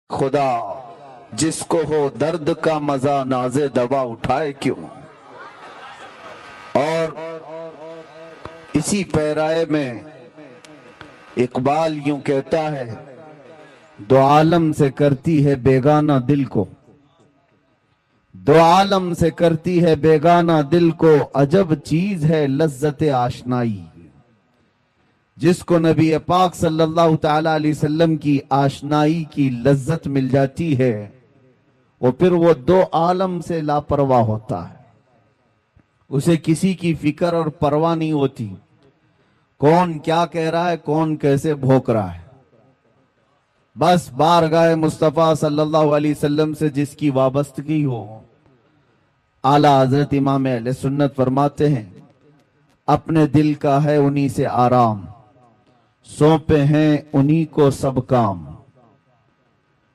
خدا جس کو ہو درد کا مزہ ناز دوا اٹھائے کیوں. اور اسی پیرائے میں اقبال یوں کہتا ہے، دو عالم سے کرتی ہے بیگانہ دل کو، دو عالم سے کرتی ہے بیگانہ دل کو، عجب چیز ہے لذت آشنائی. جس کو نبی پاک صلی اللہ تعالی علیہ وسلم کی آشنائی کی لذت مل جاتی ہے، وہ پھر وہ دو عالم سے لاپرواہ ہوتا ہے. اسے کسی کی فکر اور پرواہ نہیں ہوتی، کون کیا کہہ رہا ہے، کون کیسے بھوک رہا ہے. بس بارگاہ مصطفیٰ صلی اللہ علیہ وسلم سے جس کی وابستگی ہو. اعلیٰ حضرت امام اہل سنت فرماتے ہیں، اپنے دل کا ہے انہی سے آرام، سونپے ہیں انہی کو سب کام.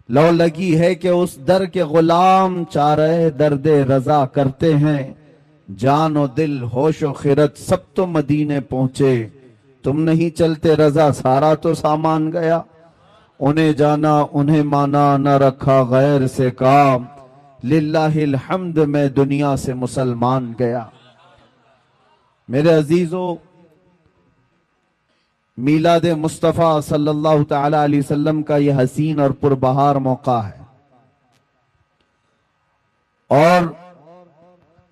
لو لگی ہے کہ اس در کے غلام، چارہ درد رضا کرتے ہیں. جان و دل ہوش و خرد سب تو مدینے پہنچے، تم نہیں چلتے رضا سارا تو سامان گیا. انہیں جانا انہیں مانا نہ رکھا غیر سے کام، للہ الحمد میں دنیا سے مسلمان گیا. میرے عزیزو، میلاد مصطفیٰ صلی اللہ تعالی علیہ وسلم کا یہ حسین اور پربہار موقع ہے، اور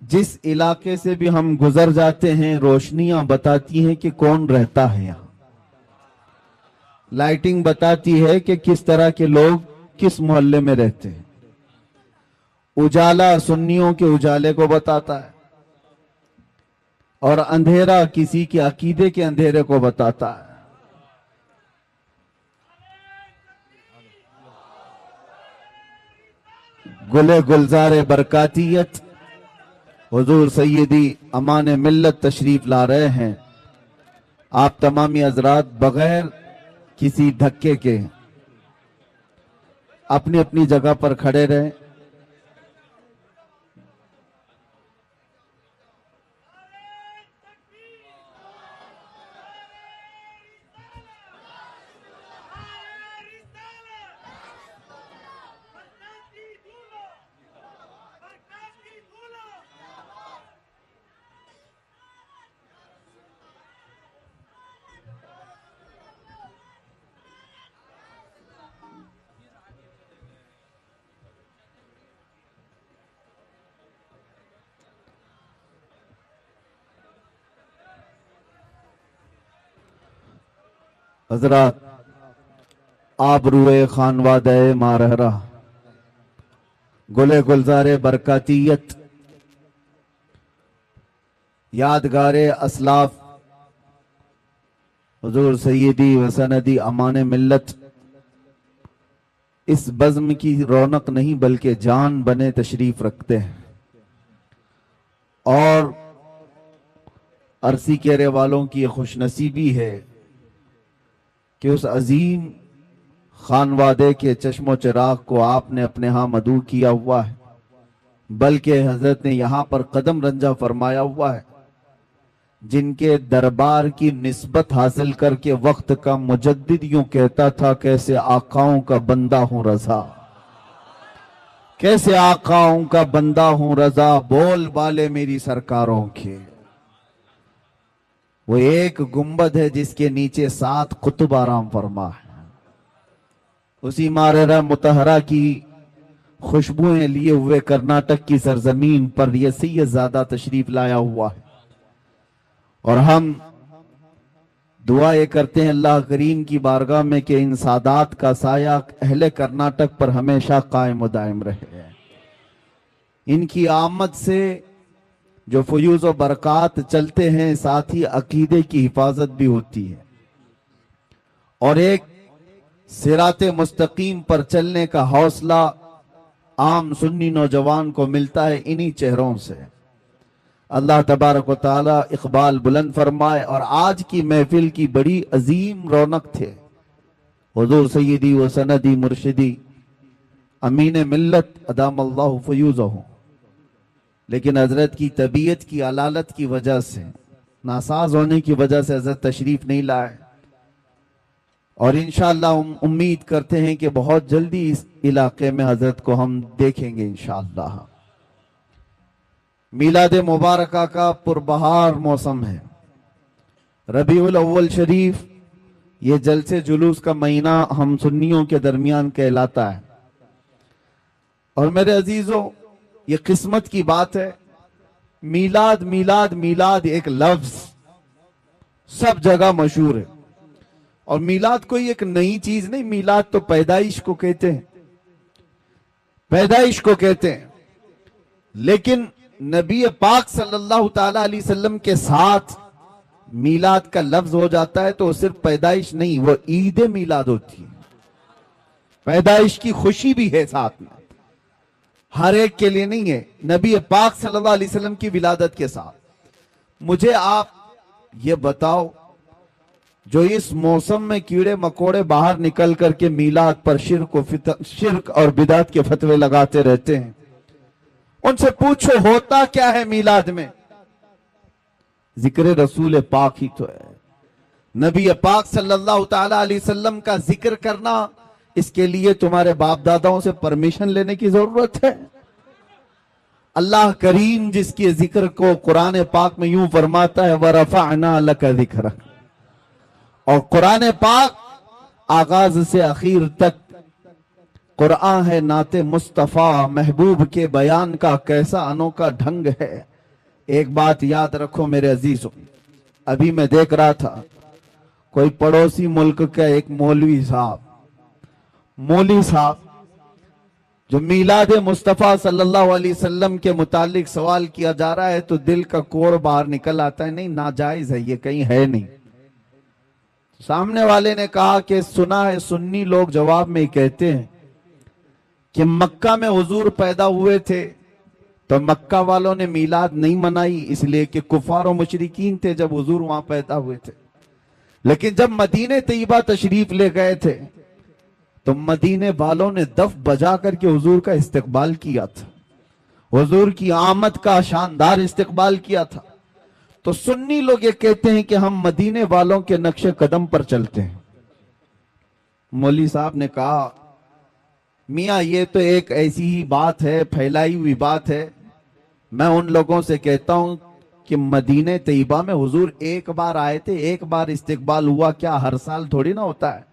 جس علاقے سے بھی ہم گزر جاتے ہیں روشنیاں بتاتی ہیں کہ کون رہتا ہے یہاں. لائٹنگ بتاتی ہے کہ کس طرح کے لوگ کس محلے میں رہتے ہیں. اجالا سنیوں کے اجالے کو بتاتا ہے، اور اندھیرا کسی کے عقیدے کے اندھیرے کو بتاتا ہے. گلے گلزار برکاتیت حضور سیدی امان ملت تشریف لا رہے ہیں. آپ تمامی حضرات بغیر کسی دھکے کے اپنی اپنی جگہ پر کھڑے رہیں. حضرات، آبروئے خانوادہ مارہرہ، گلے گلزار برکاتیت، یادگار اسلاف حضور سیدی و سندی امان ملت، اس بزم کی رونق نہیں بلکہ جان بنے تشریف رکھتے ہیں. اور عرصی کیرے والوں کی خوش نصیبی ہے کہ اس عظیم خانوادے کے چشم و چراغ کو آپ نے اپنے ہاں مدعو کیا ہوا ہے، بلکہ حضرت نے یہاں پر قدم رنجہ فرمایا ہوا ہے. جن کے دربار کی نسبت حاصل کر کے وقت کا مجدد یوں کہتا تھا، کیسے آقاؤں کا بندہ ہوں رضا، کیسے آقاؤں کا بندہ ہوں رضا، بول بالے میری سرکاروں کے. وہ ایک گنبد ہے جس کے نیچے 7 قطب آرام فرما ہے. اسی مارہرہ مطہرہ کی خوشبوئیں لیے ہوئے کرناٹک کی سرزمین پر یہ سید زادہ تشریف لایا ہوا ہے. اور ہم دعا یہ کرتے ہیں اللہ کریم کی بارگاہ میں کہ ان سادات کا سایہ اہل کرناٹک پر ہمیشہ قائم و دائم رہے. ان کی آمد سے جو فیوز و برکات چلتے ہیں، ساتھ ہی عقیدے کی حفاظت بھی ہوتی ہے، اور ایک صراط مستقیم پر چلنے کا حوصلہ عام سنی نوجوان کو ملتا ہے انہی چہروں سے. اللہ تبارک و تعالی اقبال بلند فرمائے. اور آج کی محفل کی بڑی عظیم رونق تھے حضور سیدی و سندی مرشدی امین ملت ادام اللہ فیوزہ، لیکن حضرت کی طبیعت کی علالت کی وجہ سے، ناساز ہونے کی وجہ سے حضرت تشریف نہیں لائے. اور انشاءاللہ ہم امید کرتے ہیں کہ بہت جلدی اس علاقے میں حضرت کو ہم دیکھیں گے انشاءاللہ۔ میلاد مبارکہ کا پربہار موسم ہے، ربیع الاول شریف، یہ جلسے جلوس کا مہینہ ہم سنیوں کے درمیان کہلاتا ہے۔ اور میرے عزیزوں، یہ قسمت کی بات ہے، میلاد میلاد میلاد ایک لفظ سب جگہ مشہور ہے، اور میلاد کوئی ایک نئی چیز نہیں، میلاد تو پیدائش کو کہتے ہیں، پیدائش کو کہتے ہیں۔ لیکن نبی پاک صلی اللہ تعالی علیہ وسلم کے ساتھ میلاد کا لفظ ہو جاتا ہے تو وہ صرف پیدائش نہیں، وہ عید میلاد ہوتی ہے، پیدائش کی خوشی بھی ہے ساتھ میں، ہر ایک کے لیے نہیں ہے، نبی پاک صلی اللہ علیہ وسلم کی ولادت کے ساتھ۔ مجھے آپ یہ بتاؤ، جو اس موسم میں کیڑے مکوڑے باہر نکل کر کے میلاد پر شرک اور بدعت کے فتوے لگاتے رہتے ہیں، ان سے پوچھو ہوتا کیا ہے میلاد میں؟ ذکر رسول پاک ہی تو ہے، نبی پاک صلی اللہ تعالی علیہ وسلم کا ذکر کرنا، اس کے لیے تمہارے باپ داداؤں سے پرمیشن لینے کی ضرورت ہے؟ اللہ کریم جس کے ذکر کو قرآن پاک میں یوں فرماتا ہے وَرَفَعْنَا لَكَ ذِكْرَكَ، اور قرآن پاک آغاز سے آخر تک قرآن ہے، نعت مصطفیٰ محبوب کے بیان کا کیسا انوکھا ڈھنگ ہے۔ ایک بات یاد رکھو میرے عزیزوں، ابھی میں دیکھ رہا تھا کوئی پڑوسی ملک کا ایک مولوی صاحب جو میلاد مصطفیٰ صلی اللہ علیہ وسلم کے متعلق سوال کیا جا رہا ہے تو دل کا کوڑ باہر نکل آتا ہے، نہیں ناجائز ہے، یہ کہیں ہے نہیں۔ سامنے والے نے کہا کہ سنا ہے، سنی لوگ جواب میں کہتے ہیں کہ مکہ میں حضور پیدا ہوئے تھے تو مکہ والوں نے میلاد نہیں منائی، اس لیے کہ کفار و مشرکین تھے جب حضور وہاں پیدا ہوئے تھے، لیکن جب مدینہ طیبہ تشریف لے گئے تھے تو مدینے والوں نے دف بجا کر کے حضور کا استقبال کیا تھا، حضور کی آمد کا شاندار استقبال کیا تھا۔ تو سنی لوگ یہ کہتے ہیں کہ ہم مدینے والوں کے نقش قدم پر چلتے ہیں۔ مولوی صاحب نے کہا میاں یہ تو ایک ایسی ہی بات ہے، پھیلائی ہوئی بات ہے، میں ان لوگوں سے کہتا ہوں کہ مدینہ طیبہ میں حضور ایک بار آئے تھے، ایک بار استقبال ہوا، کیا ہر سال تھوڑی نہ ہوتا ہے؟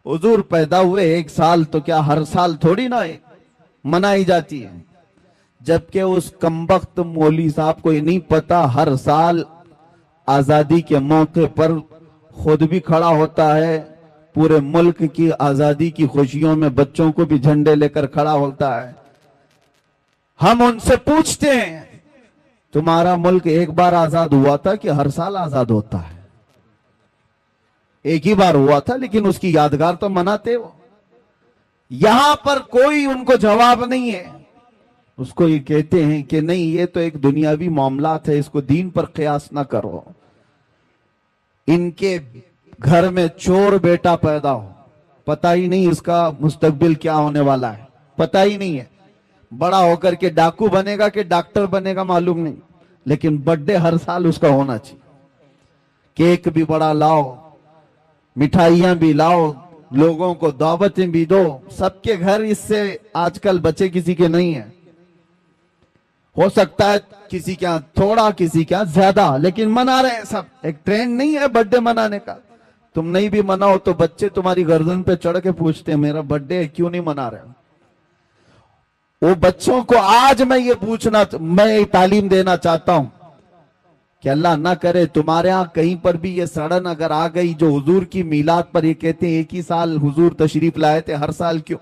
حضور پیدا ہوئے ایک سال تو کیا ہر سال تھوڑی نہ منائی جاتی ہے؟ جبکہ اس کمبخت مولوی صاحب کو یہ نہیں پتا ہر سال آزادی کے موقع پر خود بھی کھڑا ہوتا ہے، پورے ملک کی آزادی کی خوشیوں میں بچوں کو بھی جھنڈے لے کر کھڑا ہوتا ہے۔ ہم ان سے پوچھتے ہیں تمہارا ملک ایک بار آزاد ہوا تھا کہ ہر سال آزاد ہوتا ہے؟ ایک ہی بار ہوا تھا، لیکن اس کی یادگار تو مناتے ہو۔ یہاں پر کوئی ان کو جواب نہیں ہے، اس کو یہ کہتے ہیں کہ نہیں یہ تو ایک دنیاوی معاملات ہے، اس کو دین پر قیاس نہ کرو۔ ان کے گھر میں چور بیٹا پیدا ہو، پتہ ہی نہیں اس کا مستقبل کیا ہونے والا ہے، پتہ ہی نہیں ہے، بڑا ہو کر کے ڈاکو بنے گا کہ ڈاکٹر بنے گا معلوم نہیں، لیکن برتھڈے ہر سال اس کا ہونا چاہیے، کیک بھی بڑا لاؤ، مٹھائیاں بھی لاؤ، لوگوں کو دعوتیں بھی دو۔ سب کے گھر اس سے آج کل بچے کسی کے نہیں ہیں، ہو سکتا ہے کسی کے ہاں تھوڑا کسی کے ہاں زیادہ، لیکن منا رہے ہیں سب۔ ایک ٹرینڈ نہیں ہے برتھڈے منانے کا، تم نہیں بھی مناؤ تو بچے تمہاری گردن پہ چڑھ کے پوچھتے ہیں میرا برتھڈے ہے کیوں نہیں منا رہے؟ وہ بچوں کو آج میں تعلیم دینا چاہتا ہوں کہ اللہ نہ کرے تمہارے ہاں کہیں پر بھی یہ سڑن اگر آ گئی جو حضور کی میلاد پر یہ کہتے ہیں ایک ہی سال حضور تشریف لائے تھے، ہر سال کیوں؟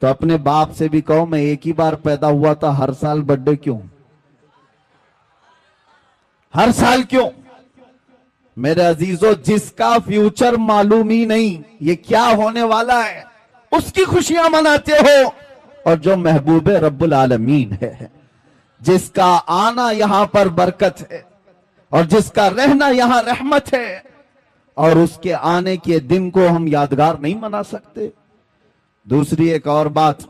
تو اپنے باپ سے بھی کہو میں ایک ہی بار پیدا ہوا تھا، ہر سال برتھڈے کیوں؟ ہر سال کیوں؟ میرے عزیزو، جس کا فیوچر معلوم ہی نہیں یہ کیا ہونے والا ہے، اس کی خوشیاں مناتے ہو، اور جو محبوب رب العالمین ہے، جس کا آنا یہاں پر برکت ہے اور جس کا رہنا یہاں رحمت ہے، اور اس کے آنے کے دن کو ہم یادگار نہیں منا سکتے۔ دوسری ایک اور بات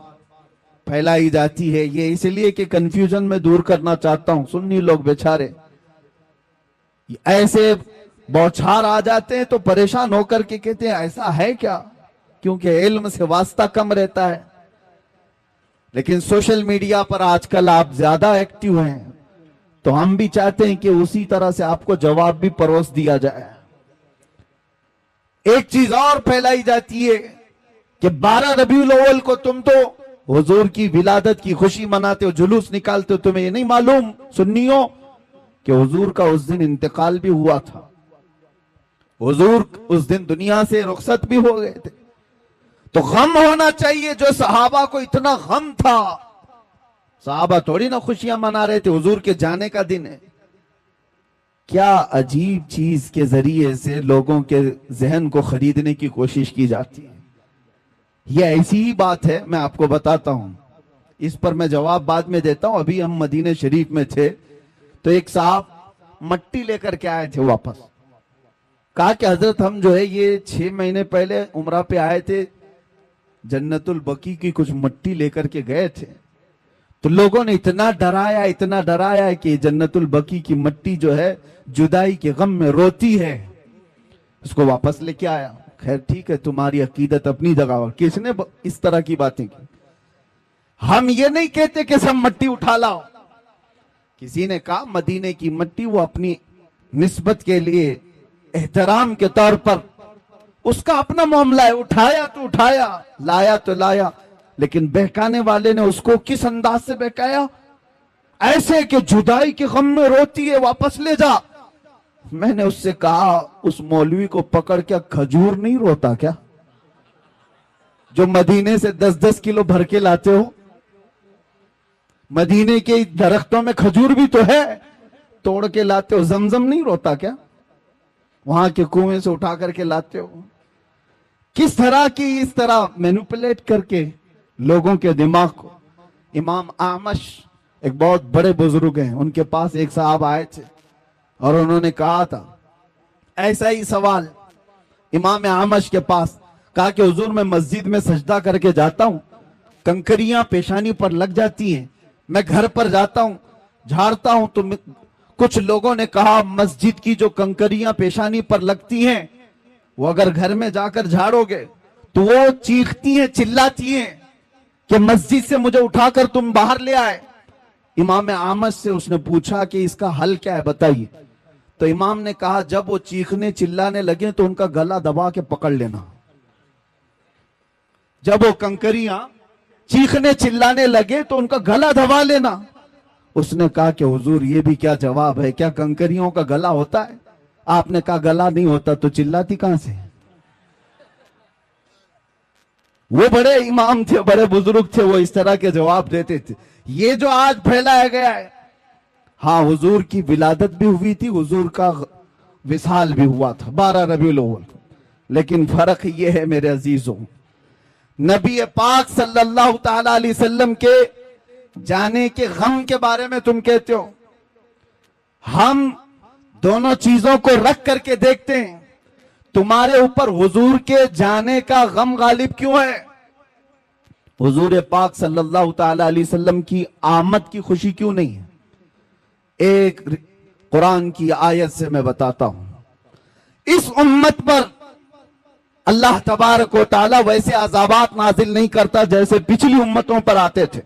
پھیلائی جاتی ہے، یہ اس لیے کہ کنفیوژن میں دور کرنا چاہتا ہوں، سنی لوگ بیچارے ایسے बौछार आ जाते हैं तो परेशान होकर के कहते हैं ऐसा है क्या, क्योंकि इल्म से वास्ता कम रहता है। लेकिन सोशल मीडिया पर आजकल आप ज्यादा एक्टिव हैं, तो हम भी चाहते हैं कि उसी तरह से आपको जवाब भी परोस दिया जाए। एक चीज और फैलाई जाती है कि 12 रबीउल अव्वल को तुम तो हुजूर की विलादत की खुशी मनाते हो, जुलूस निकालते हो, तुम्हें ये नहीं मालूम सुन्नियों कि हुजूर का उस दिन इंतकाल भी हुआ था, हुजूर उस दिन दुनिया से रुखसत भी हो गए थे। तो गम होना चाहिए, जो सहाबा को इतना गम था। सहाबा थोड़ी ना खुशियां मना रहे थे, हुजूर के जाने का दिन है। क्या अजीब चीज के जरिए से लोगों के जहन को खरीदने की कोशिश की जाती है। ये ऐसी ही बात है, मैं आपको बताता हूं, इस पर मैं जवाब बाद में देता हूं। अभी हम मदीने शरीफ में थे तो एक साहब मट्टी लेकर के आए थे वापस। कहा कि हजरत हम जो है ये 6 महीने पहले उम्रा पे आए थे, जन्नतुल बकी की कुछ मट्टी लेकर के गए थे, तो लोगों ने इतना डराया कि जन्नतुल बकी की मट्टी जो है जुदाई के गम में रोती है, उसको वापस लेके आया। खैर ठीक है, तुम्हारी अकीदत अपनी जगह, किसने इस तरह की बातें की। हम ये नहीं कहते कि सब मट्टी उठा लाओ। किसी ने कहा मदीने की मट्टी वो अपनी निस्बत के लिए एहतराम के तौर पर उसका अपना मामला है, उठाया तो उठाया, लाया तो लाया, लेकिन बहकाने वाले ने उसको किस अंदाज से बहकाया, ऐसे कि जुदाई के गम में रोती है, वापस ले जा। मैंने उससे कहा उस मौलवी को पकड़ के, खजूर नहीं रोता क्या जो मदीने से 10-10 किलो भर के लाते हो? मदीने के दरख्तों में खजूर भी तो है, तोड़ के लाते हो। जमजम नहीं रोता क्या, वहां के कुएं से उठा करके लाते हो? किस तरह की इस तरह मैनिपुलेट करके लोगों के दिमाग को। इमाम आमश एक बहुत बड़े बुजुर्ग हैं, उनके पास एक साहब आए थे और उन्होंने कहा था ऐसा ही सवाल इमाम आमश के पास। कहा कि हुजूर मैं मस्जिद में सजदा करके जाता हूं, कंकरियां पेशानी पर लग जाती हैं, मैं घर पर जाता हूं झाड़ता हूं, तो कुछ लोगों ने कहा मस्जिद की जो कंकरियां पेशानी पर लगती हैं वो अगर घर में जाकर झाड़ोगे तो वो चीखती हैं, चिल्लाती हैं कि मस्जिद से मुझे उठाकर तुम बाहर ले आए। इमाम आमश से उसने पूछा कि इसका हल क्या है बताइए। तो इमाम ने कहा जब वो चीखने चिल्लाने लगे तो उनका गला दबा के पकड़ लेना। जब वो कंकरियां चीखने चिल्लाने लगे तो उनका गला दबा लेना। उसने कहा कि हुजूर ये भी क्या जवाब है, क्या कंकरियों का गला होता है? आपने कहा गला नहीं होता तो चिल्लाती कहां से? वो बड़े इमाम थे, बड़े बुजुर्ग थे, वो इस तरह के जवाब देते थे। ये जो आज फैलाया गया है, हाँ हुजूर की विलादत भी हुई थी, हुजूर का विसाल भी हुआ था 12 रबीउल अव्वल, लेकिन फर्क ये है मेरे अजीजों, नबी पाक सल्लल्लाहु ताला अलैहि वसल्लम के जाने के गम के बारे में तुम कहते हो। हम दोनों चीजों को रख करके देखते हैं, तुम्हारे ऊपर हुजूर के जाने का गम गालिब क्यों है? हुजूर पाक सल्लल्लाहु ताला अलैहि वसल्लम की आमद की खुशी क्यों नहीं है? एक कुरान की आयत से मैं बताता हूं। इस उम्मत पर अल्लाह तबारक व तआला वैसे अज़ाबात नाजिल नहीं करता जैसे पिछली उम्मतों पर आते थे।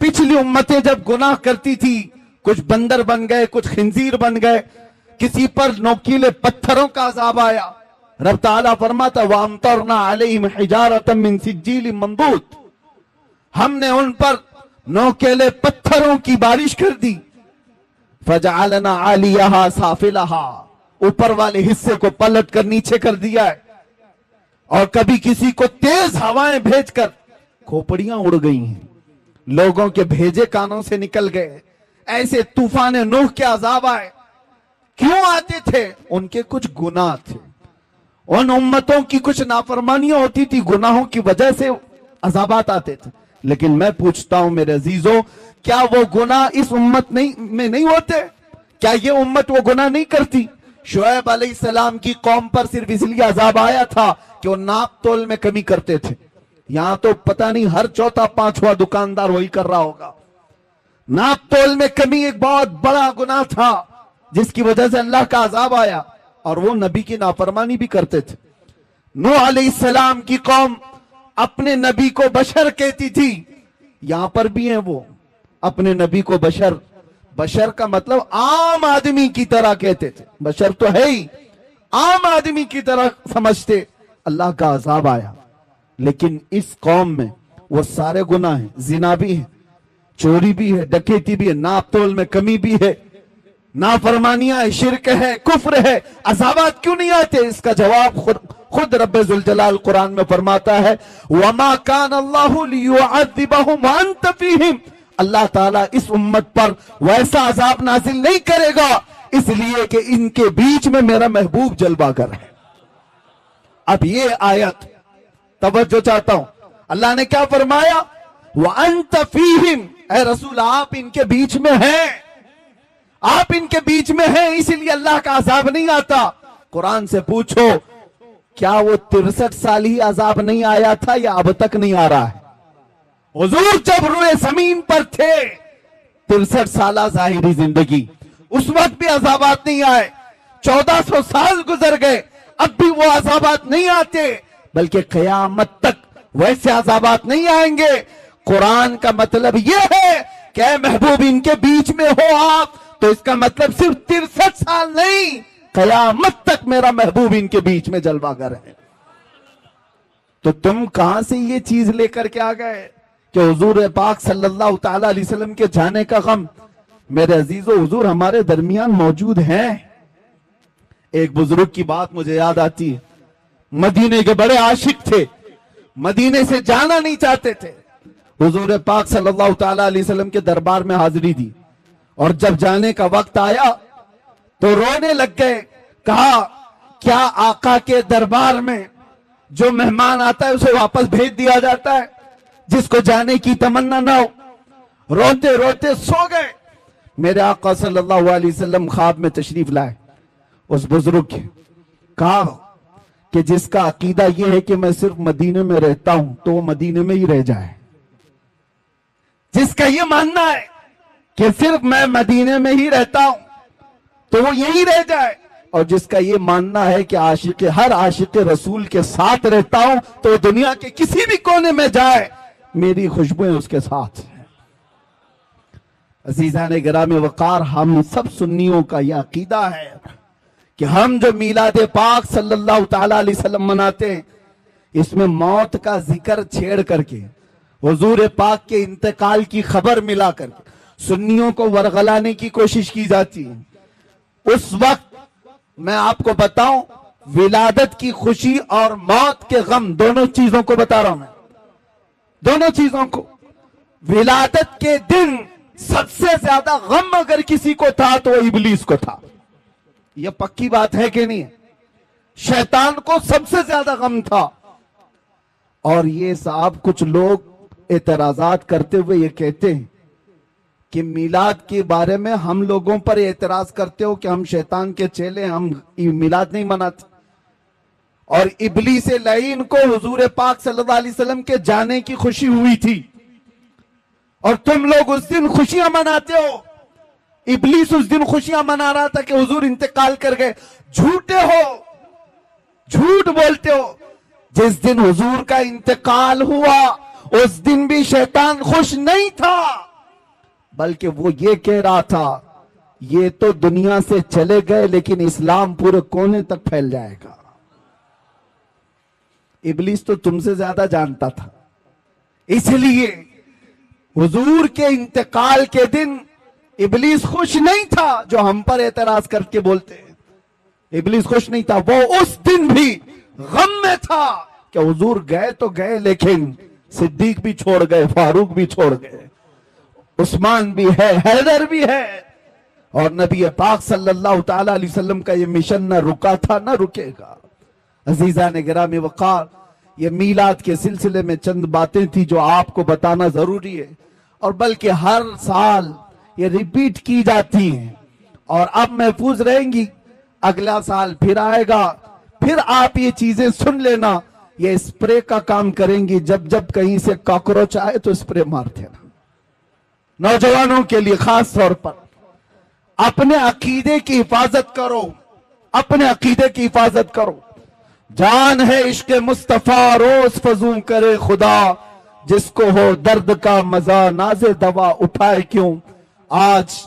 पिछली उम्मतें जब गुनाह करती थी, कुछ बंदर बन गए, कुछ खिंजीर बन गए, किसी पर नोकीले पत्थरों का अज़ाब आया। रब ताला फरमाता वअमतरना अलैहिम हिजारतम मिन सिज्जील मंदूद, हमने उन पर नोकीले पत्थरों की बारिश कर दी। फजअलना आलियहा साफिलहा, ऊपर वाले हिस्से को पलट कर नीचे कर दिया है, और कभी किसी को तेज हवाएं भेजकर खोपड़ियां उड़ गई हैं, लोगों के भेजे कानों से निकल गए। ऐसे तूफान नूह के अज़ाब आए। क्यों आते थे? उनके कुछ गुनाह थे, उन उम्मतों की कुछ नाफरमानियां होती थी, गुनाहों की वजह से अज़ाबात आते थे। लेकिन मैं पूछता हूं मेरे अजीजों, क्या वो गुनाह इस उम्मत में नहीं होते? क्या ये उम्मत वो गुनाह नहीं करती? शुएब अलैहिस्सलाम की कौम पर सिर्फ इसलिए अज़ाब आया था कि वो नाप तोल में कमी करते थे। यहां तो पता नहीं हर चौथा पांचवा दुकानदार वही कर रहा होगा। नाप तोल में कमी एक बहुत बड़ा गुनाह था जिसकी वजह से अल्लाह का अज़ाब आया। और वो नबी की नाफरमानी भी करते थे। नूह अलैहिस्सलाम की कौम अपने नबी को बशर कहती थी, यहां पर भी है वो अपने नबी को बशर। बशर का मतलब आम आदमी की तरह कहते थे, बशर तो है ही, आम आदमी की तरह समझते। अल्लाह का अजाब आया, लेकिन इस कौम में वो सारे गुनाह हैं, जिना भी है, चोरी भी है, डकैती भी है, नाप तोल में कमी भी है, नाफरमानियां है, शिरक है, कुफ्र है, अजाबात क्यों नहीं आते? इसका जवाब खुद रब्बे जुल जलाल कुरान में फरमाता है, वमा कान अल्लाहु लियुअज़्ज़िबहुम व अंत फीहिम। अल्लाह ताला इस उम्मत पर वैसा अजाब नाजिल नहीं करेगा इसलिए कि इनके बीच में मेरा महबूब जलवागर है। अब ये आयत तवज्जो चाहता हूं, अल्लाह ने क्या फरमाया? व अंत फीहिम, ऐ रसूल आप इनके बीच में हैं, आप इनके बीच में हैं, इसीलिए अल्लाह का अजाब नहीं आता। कुरान से पूछो, क्या वो 63 साल ही अजाब नहीं आया था या अब तक नहीं आ रहा है? हुजूर जब रुए जमीन पर थे 63 साल जाहिरी जिंदगी, उस वक्त भी अजाबात नहीं आए। 1400 साल गुजर गए, अब भी वो अजाबात नहीं आते, बल्कि कयामत तक वैसे अजाबात नहीं आएंगे। कुरान का मतलब यह है कि महबूब इनके बीच में हो आप, तो इसका मतलब सिर्फ 63 साल नहीं, कयामत तक मेरा महबूब इनके बीच में जलवागर है। तो तुम कहां से ये चीज लेकर के आ गए कि हुजूर पाक सल्लल्लाहु ताला अलैहि वसल्लम के जाने का गम? मेरे अजीजों, हुजूर हमारे दरमियान मौजूद हैं। एक बुजुर्ग की बात मुझे याद आती है, मदीने के बड़े आशिक थे, मदीने से जाना नहीं चाहते थे। हुजूर पाक सल्लल्लाहु ताला अलैहि वसल्लम के दरबार में हाजिरी दी और जब जाने का वक्त आया तो रोने लग गए। कहा, क्या आका के दरबार में जो मेहमान आता है उसे वापस भेज दिया जाता है, जिसको जाने की तमन्ना ना हो? रोते रोते सो गए। मेरे आका सल्लल्लाहु अलैहि वसल्लम ख्वाब में तशरीफ लाए उस बुजुर्ग के, कहा कि जिसका अकीदा यह है कि मैं सिर्फ मदीने में रहता हूं तो वो मदीने में ही रह जाए। जिसका यह मानना है कि सिर्फ मैं मदीने में ही रहता हूं तो वो यहीं रह जाए, और जिसका ये मानना है कि हर आशिक रसूल के साथ रहता हूं तो दुनिया के किसी भी कोने में जाए, मेरी खुशबुएं उसके साथ हैं। अजीजान गिरामी वकार, हम सब सुन्नियों का यह अकीदा है कि हम जो मीलाद पाक सल्लल्लाहु ताला अलैहि वसल्लम मनाते हैं, इसमें मौत का जिक्र छेड़ करके, हुजूर पाक के इंतकाल की खबर मिला करके सुन्नियों को वरगलाने की कोशिश की जाती है। उस वक्त मैं आपको बताऊं, विलादत की खुशी और मौत के गम, दोनों चीजों को बता रहा हूं मैं, दोनों चीजों को। विलादत के दिन सबसे ज्यादा गम अगर किसी को था तो वो इबलीस को था। यह पक्की बात है कि नहीं? शैतान को सबसे ज्यादा गम था। और ये साहब कुछ लोग एतराजात करते हुए ये कहते हैं कि मिलाद के बारे में हम लोगों पर एतराज करते हो कि हम शैतान के चेले, हम मिलाद नहीं मनाते। और इब्लीस लईन को हुजूर पाक सल्लल्लाहु अलैहि वसल्लम के जाने की खुशी हुई थी और तुम लोग उस दिन खुशियां मनाते हो। इब्लीस उस दिन खुशियां मना रहा था कि हुजूर इंतकाल कर गए। झूठे हो, झूठ बोलते हो। जिस दिन हुजूर का इंतकाल हुआ उस दिन भी शैतान खुश नहीं था, बल्कि वो ये कह रहा था, ये तो दुनिया से चले गए लेकिन इस्लाम पूरे कोने तक फैल जाएगा। इब्लीस तो तुमसे ज्यादा जानता था, इसलिए हुजूर के इंतकाल के दिन इब्लीस खुश नहीं था, जो हम पर एतराज करके बोलते हैं। इब्लीस खुश नहीं था, वो उस दिन भी गम में था कि हुजूर गए तो गए, लेकिन सिद्दीक भी छोड़ गए, फारूक भी छोड़ गए, उस्मान भी है, हैदर भी है, और नबी पाक सल्लल्लाहु ताला अलैहि वसल्लम का ये मिशन न रुका था न रुकेगा। अजीजा ने गिरामी वकार, ये मीलाद के सिलसिले में चंद बातें थी जो आपको बताना जरूरी है, और बल्कि हर साल ये रिपीट की जाती हैं और अब महफूज रहेंगी। अगला साल फिर आएगा, फिर आप ये चीजें सुन लेना। ये स्प्रे का काम करेंगी, जब जब कहीं से कॉकरोच आए तो स्प्रे मार देना। नौजवानों के लिए खास तौर पर अपने अकीदे की हिफाजत करो, अपने अकीदे की हिफाजत करो। जान है इश्क मुस्तफा रोज फजू करे खुदा, जिसको हो दर्द का मजा नाज़े दवा उठाए क्यों। आज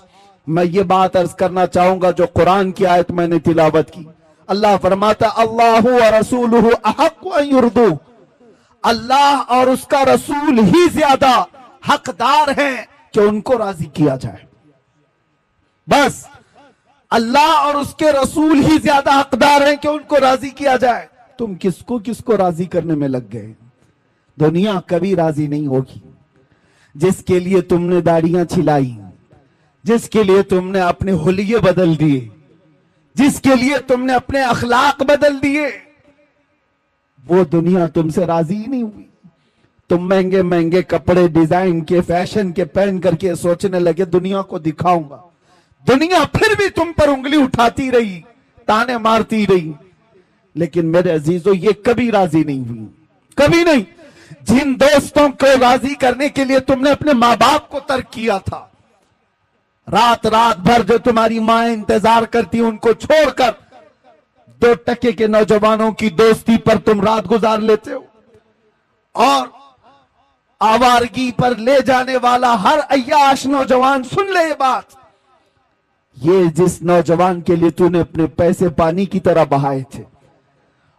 मैं ये बात अर्ज करना चाहूंगा जो कुरान की आयत मैंने तिलावत की। अल्लाह फरमाता अल्लाहु व रसूलुहु अहक्कु अन युर्दू, अल्लाह और उसका रसूल ही ज्यादा हकदार हैं कि उनको राजी किया जाए। बस अल्लाह और उसके रसूल ही ज्यादा हकदार हैं कि उनको राजी किया जाए। तुम किसको किसको राजी करने में लग गए। दुनिया कभी राजी नहीं होगी। जिसके लिए तुमने दाढ़ियां छिलाई, जिसके लिए तुमने अपने हुलिये बदल दिए, जिसके लिए तुमने अपने अखलाक बदल दिए, वो दुनिया तुमसे राजी ही नहीं हुई। तुम महंगे महंगे कपड़े डिजाइन के फैशन के पहन करके सोचने लगे दुनिया को दिखाऊंगा। दुनिया फिर भी तुम पर उंगली उठाती रही, ताने मारती रही, लेकिन मेरे अजीजों ये कभी राजी नहीं हुई, कभी नहीं। जिन दोस्तों को राजी करने के लिए तुमने अपने माँ बाप को तर्क किया था, रात रात भर जो तुम्हारी माँ इंतजार करती उनको छोड़कर 2 टके के नौजवानों की दोस्ती पर तुम रात गुजार लेते हो, और आवारगी पर ले जाने वाला हर अय्याश नौजवान, सुन ले ये बात, ये जिस नौजवान के लिए तूने अपने पैसे पानी की तरह बहाए थे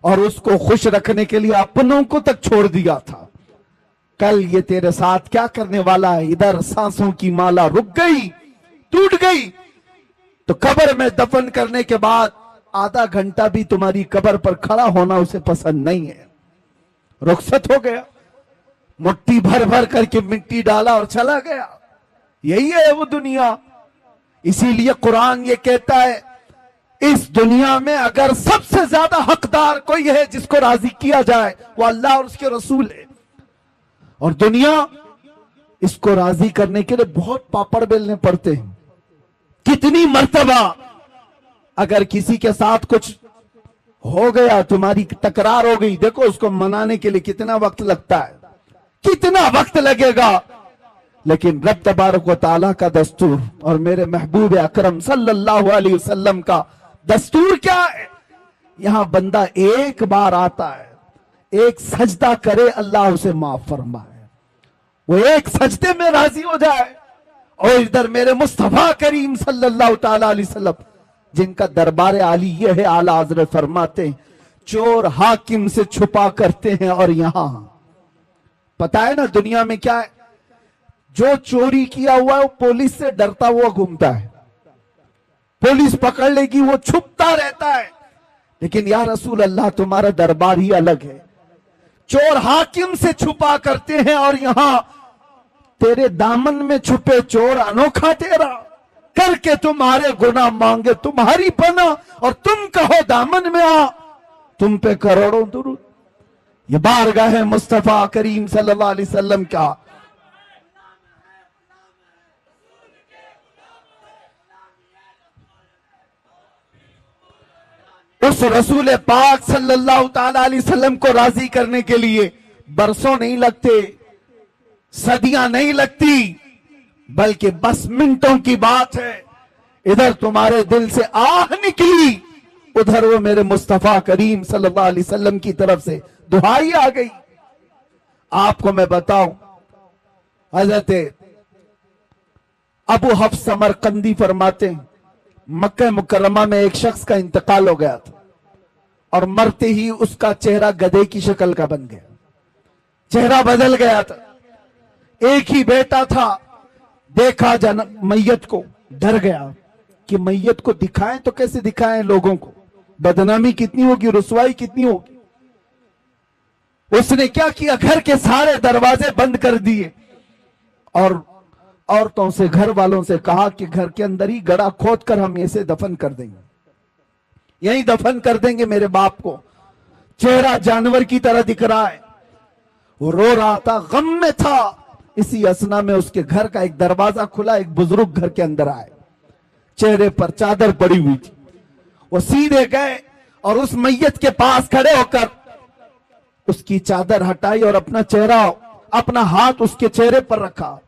और उसको खुश रखने के लिए अपनों को तक छोड़ दिया था, कल ये तेरे साथ क्या करने वाला है। इधर सांसों की माला रुक गई, टूट गई, तो कब्र में दफन करने के बाद आधा घंटा भी तुम्हारी कब्र पर खड़ा होना उसे पसंद नहीं है। रुखसत हो गया, मुट्ठी भर भर करके मिट्टी डाला और चला गया। यही है वो दुनिया। इसीलिए कुरान ये कहता है इस दुनिया में अगर सबसे ज्यादा हकदार कोई है जिसको राजी किया जाए वो अल्लाह और उसके रसूल है। और दुनिया इसको राजी करने के लिए बहुत पापड़ बेलने पड़ते हैं। कितनी मर्तबा अगर किसी के साथ कुछ हो गया, तुम्हारी तकरार हो गई, देखो उसको मनाने के लिए कितना वक्त लगता है, कितना वक्त लगेगा, लेकिन रब तबारक व तआला का दस्तूर और मेरे महबूब अकरम सल्लल्लाहु अलैहि वसल्लम का दस्तूर क्या है। यहां बंदा एक बार आता है, एक सजदा करे, अल्लाह उसे माफ फरमाए, वो एक सजदे में राजी हो जाए। और इधर मेरे मुस्तफा करीम सल्लल्लाहु ताला अलैहि वसल्लम जिनका दरबार आली ये है, आला हज़रत फरमाते हैं चोर हाकिम से छुपा करते हैं। और यहां पता है ना दुनिया में क्या है, जो चोरी किया हुआ है वो पुलिस से डरता हुआ घूमता है, पुलिस पकड़ लेगी वो छुपता रहता है। लेकिन या रसूल अल्लाह तुम्हारा दरबार ही अलग है, चोर हाकिम से छुपा करते हैं और यहां तेरे दामन में छुपे चोर अनोखा तेरा करके तुम्हारे गुनाह मांगे तुम्हारी पना और तुम कहो दामन में आ, तुम पे करोड़ों दुरूद। ये बारगाह है मुस्तफा करीम सल्लल्लाहु अलैहि वसल्लम का। उस रसूल पाक सल्लल्लाहु ताला अलैहि वसल्लम को राजी करने के लिए बरसों नहीं लगते, सदियां नहीं लगती, बल्कि बस मिनटों की बात है। इधर तुम्हारे दिल से आह निकली, उधर वो मेरे मुस्तफा करीम सल्लल्लाहु अलैहि वसल्लम की तरफ से दुहाई आ गई। आपको मैं बताऊं, हजरत अबू हफ्स समरकंदी फरमाते हैं मक्का मुकर्रमा में एक शख्स का इंतकाल हो गया था और मरते ही उसका चेहरा गधे की शक्ल का बन गया, चेहरा बदल गया था। एक ही बेटा था, देखा मैयत को, डर गया कि मैयत को दिखाएं तो कैसे दिखाएं लोगों को, बदनामी कितनी होगी, रुसवाई कितनी होगी। उसने क्या किया, घर के सारे दरवाजे बंद कर दिए और औरतों से, घर वालों से कहा कि घर के अंदर ही गड़ा खोद कर हम इसे दफन कर देंगे, यहीं दफन कर देंगे मेरे बाप को। चेहरा जानवर की तरह दिख रहा है, वो रो रहा था, गम में था। इसी असना में उसके घर का एक दरवाजा खुला, एक बुजुर्ग घर के अंदर आए, चेहरे पर चादर पड़ी हुई थी। वो सीधे गए और उस मैयत के पास खड़े होकर उसकी चादर हटाई और अपना चेहरा, अपना हाथ उसके चेहरे पर रखा।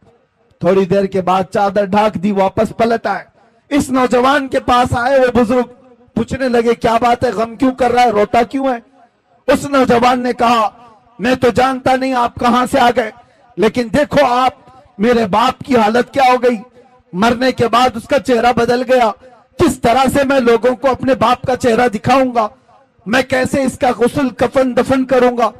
थोड़ी देर के बाद चादर ढाक दी, वापस पलट आए, इस नौजवान के पास आए। वो बुजुर्ग पूछने लगे क्या बात है, गम क्यों कर रहा है, रोता क्यों है। उस नौजवान ने कहा मैं तो जानता नहीं आप कहां से आ गए, लेकिन देखो आप मेरे बाप की हालत क्या हो गई, मरने के बाद उसका चेहरा बदल गया, किस तरह से मैं लोगों को अपने बाप का चेहरा दिखाऊंगा, मैं कैसे इसका गुस्ल कफन दफन करूंगा,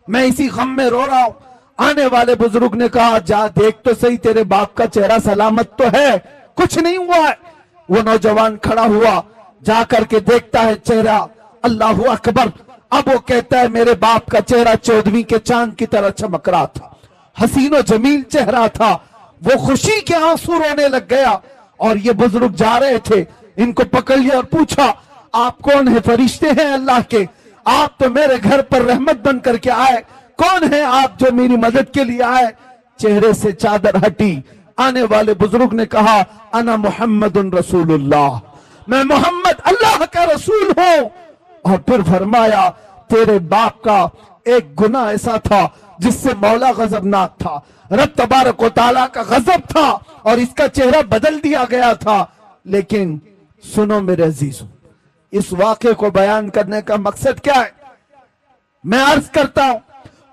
मैं इसी गम में रो रहा हूं। आने वाले बुजुर्ग ने कहा जा देख तो सही तेरे बाप का चेहरा सलामत तो है, कुछ नहीं हुआ है। वो नौजवान खड़ा हुआ, जा करके देखता है चेहरा, अल्लाह अकबर। अब वो कहता है मेरे बाप का चेहरा 14वीं के चांद की तरह चमक रहा था, हसीनो जमील चेहरा था। वो खुशी के आंसू रोने लग गया। और ये बुजुर्ग जा रहे थे, इनको पकड़ लिया और पूछा आप कौन है, फरिश्ते हैं अल्लाह के, आप तो मेरे घर पर रहमत बन करके आए, कौन है आप जो मेरी मदद के लिए आए। चेहरे से चादर हटी। आने वाले बुजुर्ग ने कहा अना मुहम्मदुन रसूलुल्लाह, मैं मोहम्मद अल्लाह का रसूल हूं। और फिर फरमाया तेरे बाप का एक गुनाह ऐसा था जिससे मौला गजबनाक था, रब तबारक व तआला का गजब था और इसका चेहरा बदल दिया गया था। लेकिन सुनो मेरे अजीजों, इस वाक़े को बयान करने का मकसद क्या है, मैं अर्ज करता हूं,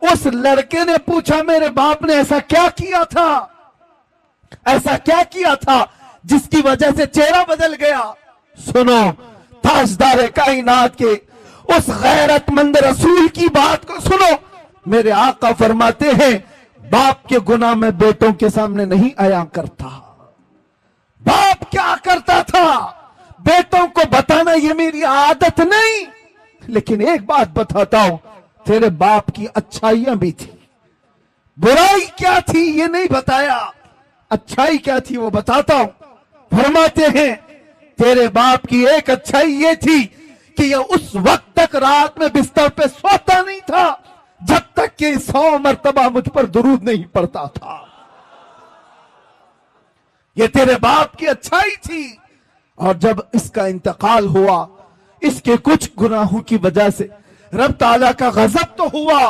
उस लड़के ने पूछा मेरे बाप ने ऐसा क्या किया था, ऐसा क्या किया था जिसकी वजह से चेहरा बदल गया। सुनो ताजदार कायनात के उस गैरतमंद रसूल की बात को सुनो। मेरे आका फरमाते हैं बाप के गुनाह में बेटों के सामने नहीं आया करता। बाप क्या करता था, बेटों को बताना ये मेरी आदत नहीं, लेकिन एक बात बताता हूं, तेरे बाप की अच्छाइयां भी थी, बुराई क्या थी ये नहीं बताया, अच्छाई क्या थी वो बताता हूं। फरमाते हैं तेरे बाप की एक अच्छाई ये थी कि ये उस वक्त तक रात में बिस्तर पे सोता नहीं था जब तक कि 100 मर्तबा मुझ पर दुरूद नहीं पड़ता था। ये तेरे बाप की अच्छाई थी। और जब इसका इंतकाल हुआ, इसके कुछ गुनाहों की वजह से रब ताला का गजब तो हुआ,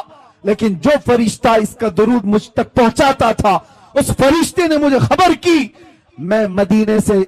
लेकिन जो फरिश्ता इसका दुरूद मुझ तक पहुंचाता था उस फरिश्ते ने मुझे खबर की। मैं मदीने से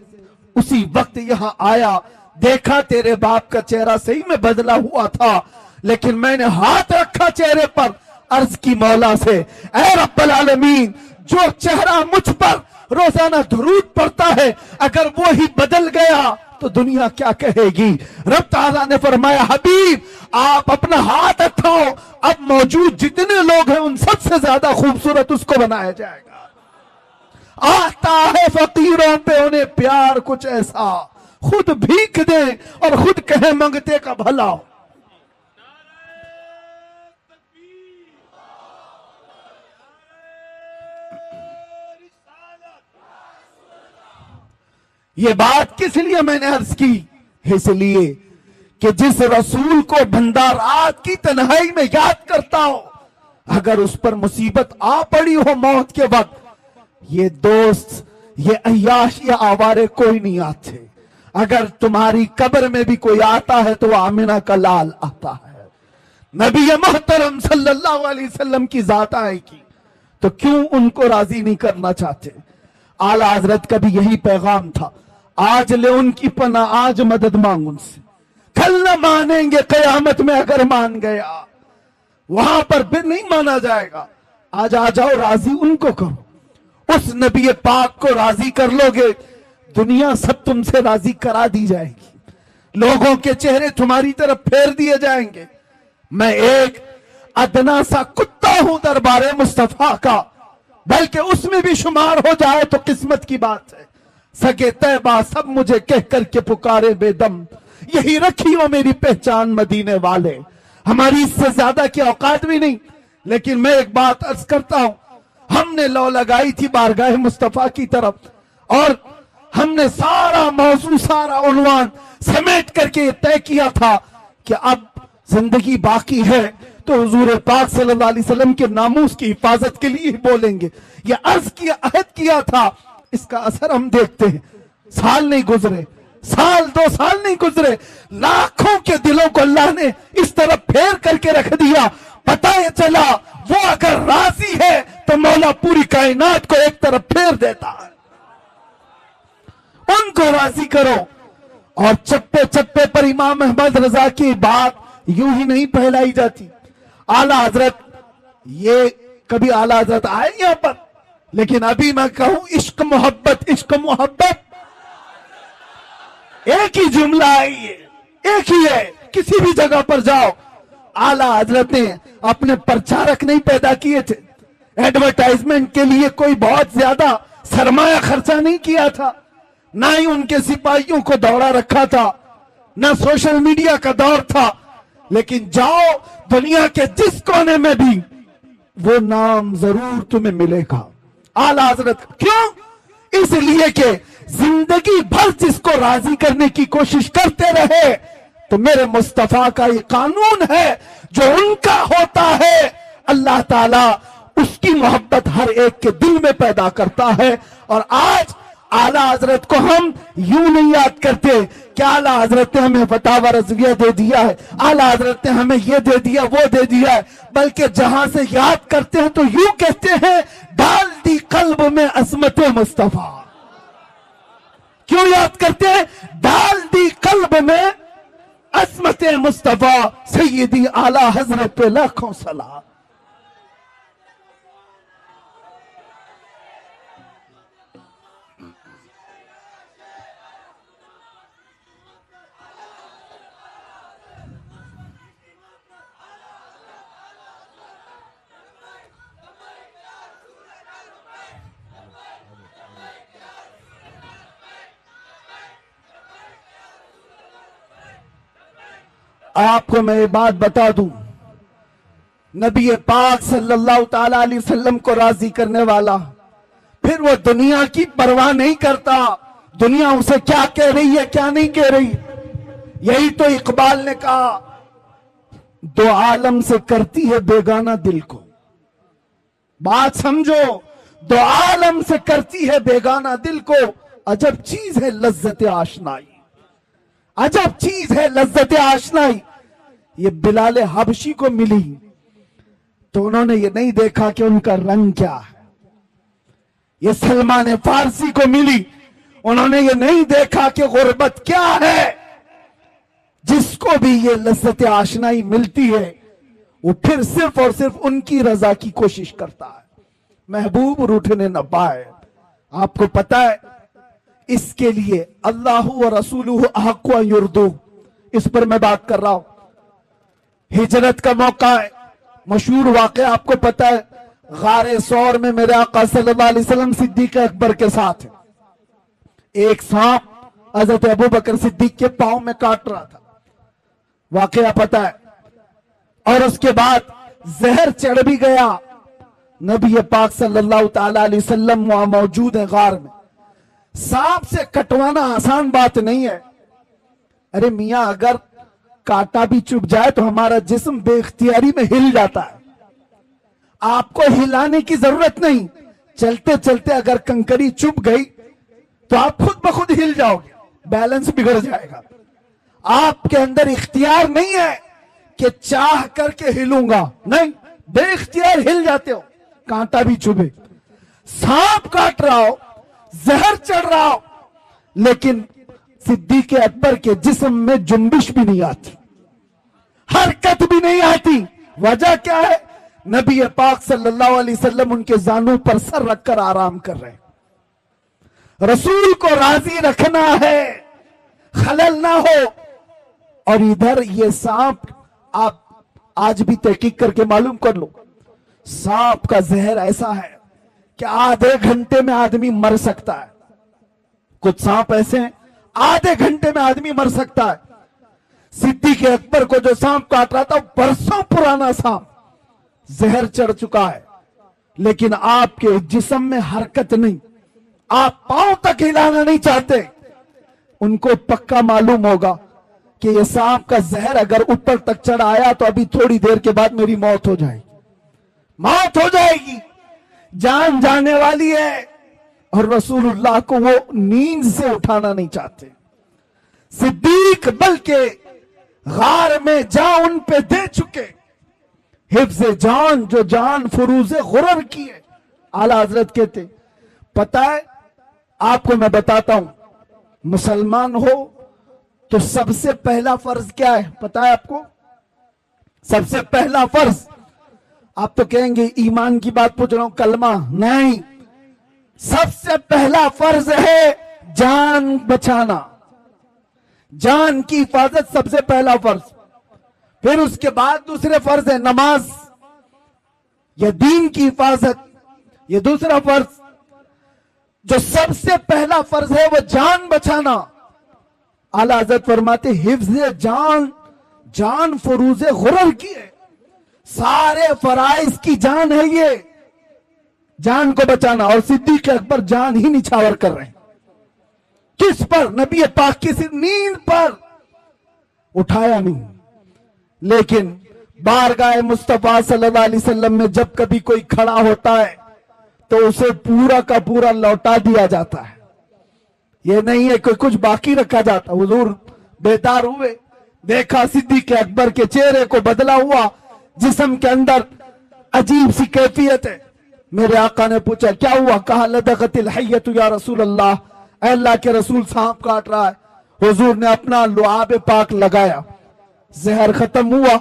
उसी वक्त यहां आया, देखा तेरे बाप का चेहरा सही में बदला हुआ था, लेकिन मैंने हाथ रखा चेहरे पर, अर्ज की मौला से ऐ रब्बुल आलमीन, जो चेहरा मुझ पर रोजाना दुरूद पड़ता है अगर वो ही बदल गया तो दुनिया क्या कहेगी। रब ताला ने फरमाया हबीब आप अपना हाथ उठाओ, अब मौजूद जितने लोग हैं उन सबसे ज्यादा खूबसूरत उसको बनाया जाएगा। आता है फकीरों पे उन्हें प्यार कुछ ऐसा, खुद भीख दे और खुद कहे मंगते का भला। ये बात किस लिए मैंने अर्ज की, इसलिए कि जिस रसूल को भंडारात की तन्हाई में याद करता हो, अगर उस पर मुसीबत आ पड़ी हो मौत के वक्त, ये दोस्त ये अय्याश या आवारे कोई नहीं आते। अगर तुम्हारी कब्र में भी कोई आता है तो आमिना का लाल आता है, नबी मोहतरम सल्लल्लाहु अलैहि वसल्लम की जात आएगी, तो क्यों उनको राजी नहीं करना चाहते। आला हजरत का भी यही पैगाम था, आज ले उनकी पनाह, आज मदद मांग उनसे, कल न मानेंगे कयामत में अगर मान गया, वहां पर फिर नहीं माना जाएगा। आज आ जाओ, राजी उनको करो, उस नबी पाक को राजी कर लोगे, दुनिया सब तुमसे राजी करा दी जाएगी, लोगों के चेहरे तुम्हारी तरफ फेर दिए जाएंगे। मैं एक अदना सा कुत्ता हूं दरबारे मुस्तफा का, बल्कि उसमें भी शुमार हो जाए तो किस्मत की बात है। सगे तैबा सब मुझे कह करके पुकारे बेदम, यही रखी हो मेरी पहचान मदीने वाले। हमारी इससे ज्यादा की औकात भी नहीं, लेकिन मैं एक बात अर्ज करता हूं, हमने लौ लगाई थी बारगाह मुस्तफा की तरफ और हमने सारा मौजू सारा उन्वान समेट करके तय किया था कि अब जिंदगी बाकी है तो हुजूर पाक सल्लल्लाहु अलैहि वसल्लम के नामूस की हिफाजत के लिए ही बोलेंगे। ये अर्ज किया, अहद किया था, इसका असर हम देखते हैं। साल नहीं गुजरे, साल 2 साल नहीं गुजरे, लाखों के दिलों को अल्लाह ने इस तरफ फेर करके रख दिया। पता है चला वो अगर राजी है तो मौला पूरी कायनात को एक तरफ फेर देता है। उनको राजी करो, اور چپے چپے پر امام احمد رضا کی بات یوں ہی نہیں پھیلائی جاتی. اعلیٰ حضرت، یہ کبھی اعلیٰ حضرت آئے یہاں پر، لیکن ابھی میں کہوں عشق محبت، عشق محبت ایک ہی جملہ ہے، ایک ہی ہے. کسی بھی جگہ پر جاؤ، اعلیٰ حضرت نے اپنے پرچارک نہیں پیدا کیے تھے، ایڈورٹائزمنٹ کے لیے کوئی بہت زیادہ سرمایہ خرچہ نہیں کیا تھا، نہ ہی ان کے سپاہیوں کو دوڑا رکھا تھا، نہ سوشل میڈیا کا دور تھا. لیکن جاؤ دنیا کے جس کونے میں بھی وہ نام ضرور تمہیں ملے گا اعلیٰ حضرت. کیوں؟ اس لیے کہ زندگی بھر جس کو راضی کرنے کی کوشش کرتے رہے تو میرے مصطفیٰ کا یہ قانون ہے، جو ان کا ہوتا ہے اللہ تعالیٰ اس کی محبت ہر ایک کے دل میں پیدا کرتا ہے. اور آج اعلیٰ حضرت کو ہم یوں نہیں یاد کرتے کہ اعلیٰ حضرت نے ہمیں فتاوی رضویہ دے دیا ہے، اعلیٰ حضرت نے ہمیں یہ دے دیا وہ دے دیا ہے، بلکہ جہاں سے یاد کرتے ہیں تو یوں کہتے ہیں ڈال دی قلب میں عظمت مصطفیٰ. کیوں یاد کرتے ہیں؟ ڈال دی قلب میں عظمت مصطفیٰ سیدی اعلیٰ حضرت پہ لاکھوں سلام. آپ کو میں یہ بات بتا دوں، نبی پاک صلی اللہ تعالی علیہ وسلم کو راضی کرنے والا پھر وہ دنیا کی پرواہ نہیں کرتا دنیا اسے کیا کہہ رہی ہے کیا نہیں کہہ رہی. یہی تو اقبال نے کہا، دو عالم سے کرتی ہے بیگانہ دل کو. بات سمجھو، دو عالم سے کرتی ہے بیگانہ دل کو، عجب چیز ہے لذت آشنائی، عجب چیز ہے لذت آشنائی. یہ بلال حبشی کو ملی تو انہوں نے یہ نہیں دیکھا کہ ان کا رنگ کیا ہے. یہ سلمان فارسی کو ملی، انہوں نے یہ نہیں دیکھا کہ غربت کیا ہے. جس کو بھی یہ لذت آشنائی ملتی ہے وہ پھر صرف اور صرف ان کی رضا کی کوشش کرتا ہے، محبوب روٹھنے نہ پائے. آپ کو پتا ہے اس کے لیے اللہ و رسولہ احق ان یردو، اس پر میں بات کر رہا ہوں. ہجرت کا موقع ہے، مشہور واقعہ آپ کو پتا ہے، غار ثور میں میرے آقا صلی اللہ علیہ وسلم صدیق اکبر کے ساتھ ایک سانپ حضرت ابو بکر صدیق کے پاؤں میں کاٹ رہا تھا، واقعہ پتا ہے. اور اس کے بعد زہر چڑھ بھی گیا. نبی پاک صلی اللہ تعالی علیہ وسلم وہاں موجود ہیں غار میں. سانپ سے کٹوانا آسان بات نہیں ہے. ارے میاں، اگر کاٹا بھی چپ جائے تو ہمارا جسم بے اختیاری میں ہل جاتا ہے. آپ کو ہلانے کی ضرورت نہیں، چلتے چلتے اگر کنکری چپ گئی تو آپ خود بخود ہل جاؤ گے، بیلنس بگڑ جائے گا. آپ کے اندر اختیار نہیں ہے کہ چاہ کر کے ہلوں گا، نہیں، بے اختیار ہل جاتے ہو. کانٹا بھی چبھے، سانپ کاٹ رہا ہو، زہر چڑھ رہا ہو، لیکن صدیق اکبر کے جسم میں جنبش بھی نہیں آتی، حرکت بھی نہیں آتی. وجہ کیا ہے؟ نبی پاک صلی اللہ علیہ وسلم ان کے زانوں پر سر رکھ کر آرام کر رہے ہیں. رسول کو راضی رکھنا ہے، خلل نہ ہو. اور ادھر یہ سانپ، آپ آج بھی تحقیق کر کے معلوم کر لو، سانپ کا زہر ایسا ہے کہ آدھے گھنٹے میں آدمی مر سکتا ہے. کچھ سانپ ایسے ہیں آدھے گھنٹے میں آدمی مر سکتا ہے. صدیق اکبر کو جو سانپ کاٹ رہا تھا برسوں پرانا سانپ، زہر چڑھ چکا ہے، لیکن آپ کے جسم میں حرکت نہیں، آپ پاؤں تک ہلانا نہیں چاہتے. ان کو پکا معلوم ہوگا کہ یہ سانپ کا زہر اگر اوپر تک چڑھ آیا تو ابھی تھوڑی دیر کے بعد میری موت ہو جائے گی، موت ہو جائے گی، جان جانے والی ہے. اور رسول اللہ کو وہ نیند سے اٹھانا نہیں چاہتے. صدیق بلکہ غار میں جان ان پہ دے چکے، حفظ جان جو جان فروز غرر کی ہے. اعلیٰ حضرت کہتے، پتہ ہے آپ کو میں بتاتا ہوں، مسلمان ہو تو سب سے پہلا فرض کیا ہے پتا ہے آپ کو؟ سب سے پہلا فرض، آپ تو کہیں گے ایمان کی بات پوچھ رہا ہوں، کلمہ نہیں، سب سے پہلا فرض ہے جان بچانا، جان کی حفاظت سب سے پہلا فرض۔ پھر اس کے بعد دوسرے فرض ہے نماز یا دین کی حفاظت، یہ دوسرا فرض۔ جو سب سے پہلا فرض ہے وہ جان بچانا، اعلیٰ حضرت فرماتے حفظ جان، جان فروز غرر کی ہے، سارے فرائض کی جان ہے یہ، جان کو بچانا۔ اور صدیق اکبر جان ہی نچھاور کر رہے ہیں، کس پر؟ نبی پاک کی صرف نیند پر، اٹھایا نہیں۔ لیکن بارگاہ مصطفیٰ صلی اللہ علیہ وسلم میں جب کبھی کوئی کھڑا ہوتا ہے تو اسے پورا کا پورا لوٹا دیا جاتا ہے، یہ نہیں ہے کہ کچھ باقی رکھا جاتا۔ حضور بیدار ہوئے، دیکھا صدیق اکبر کے چہرے کو بدلا ہوا، جسم کے اندر عجیب سی کیفیت ہے۔ میرے آقا نے پوچھا کیا ہوا؟ کہا لدغت الحیۃ یا رسول اللہ، اے اللہ کے رسول سانپ کاٹ رہا ہے۔ حضور نے اپنا لعاب پاک لگایا، زہر ختم ہوا۔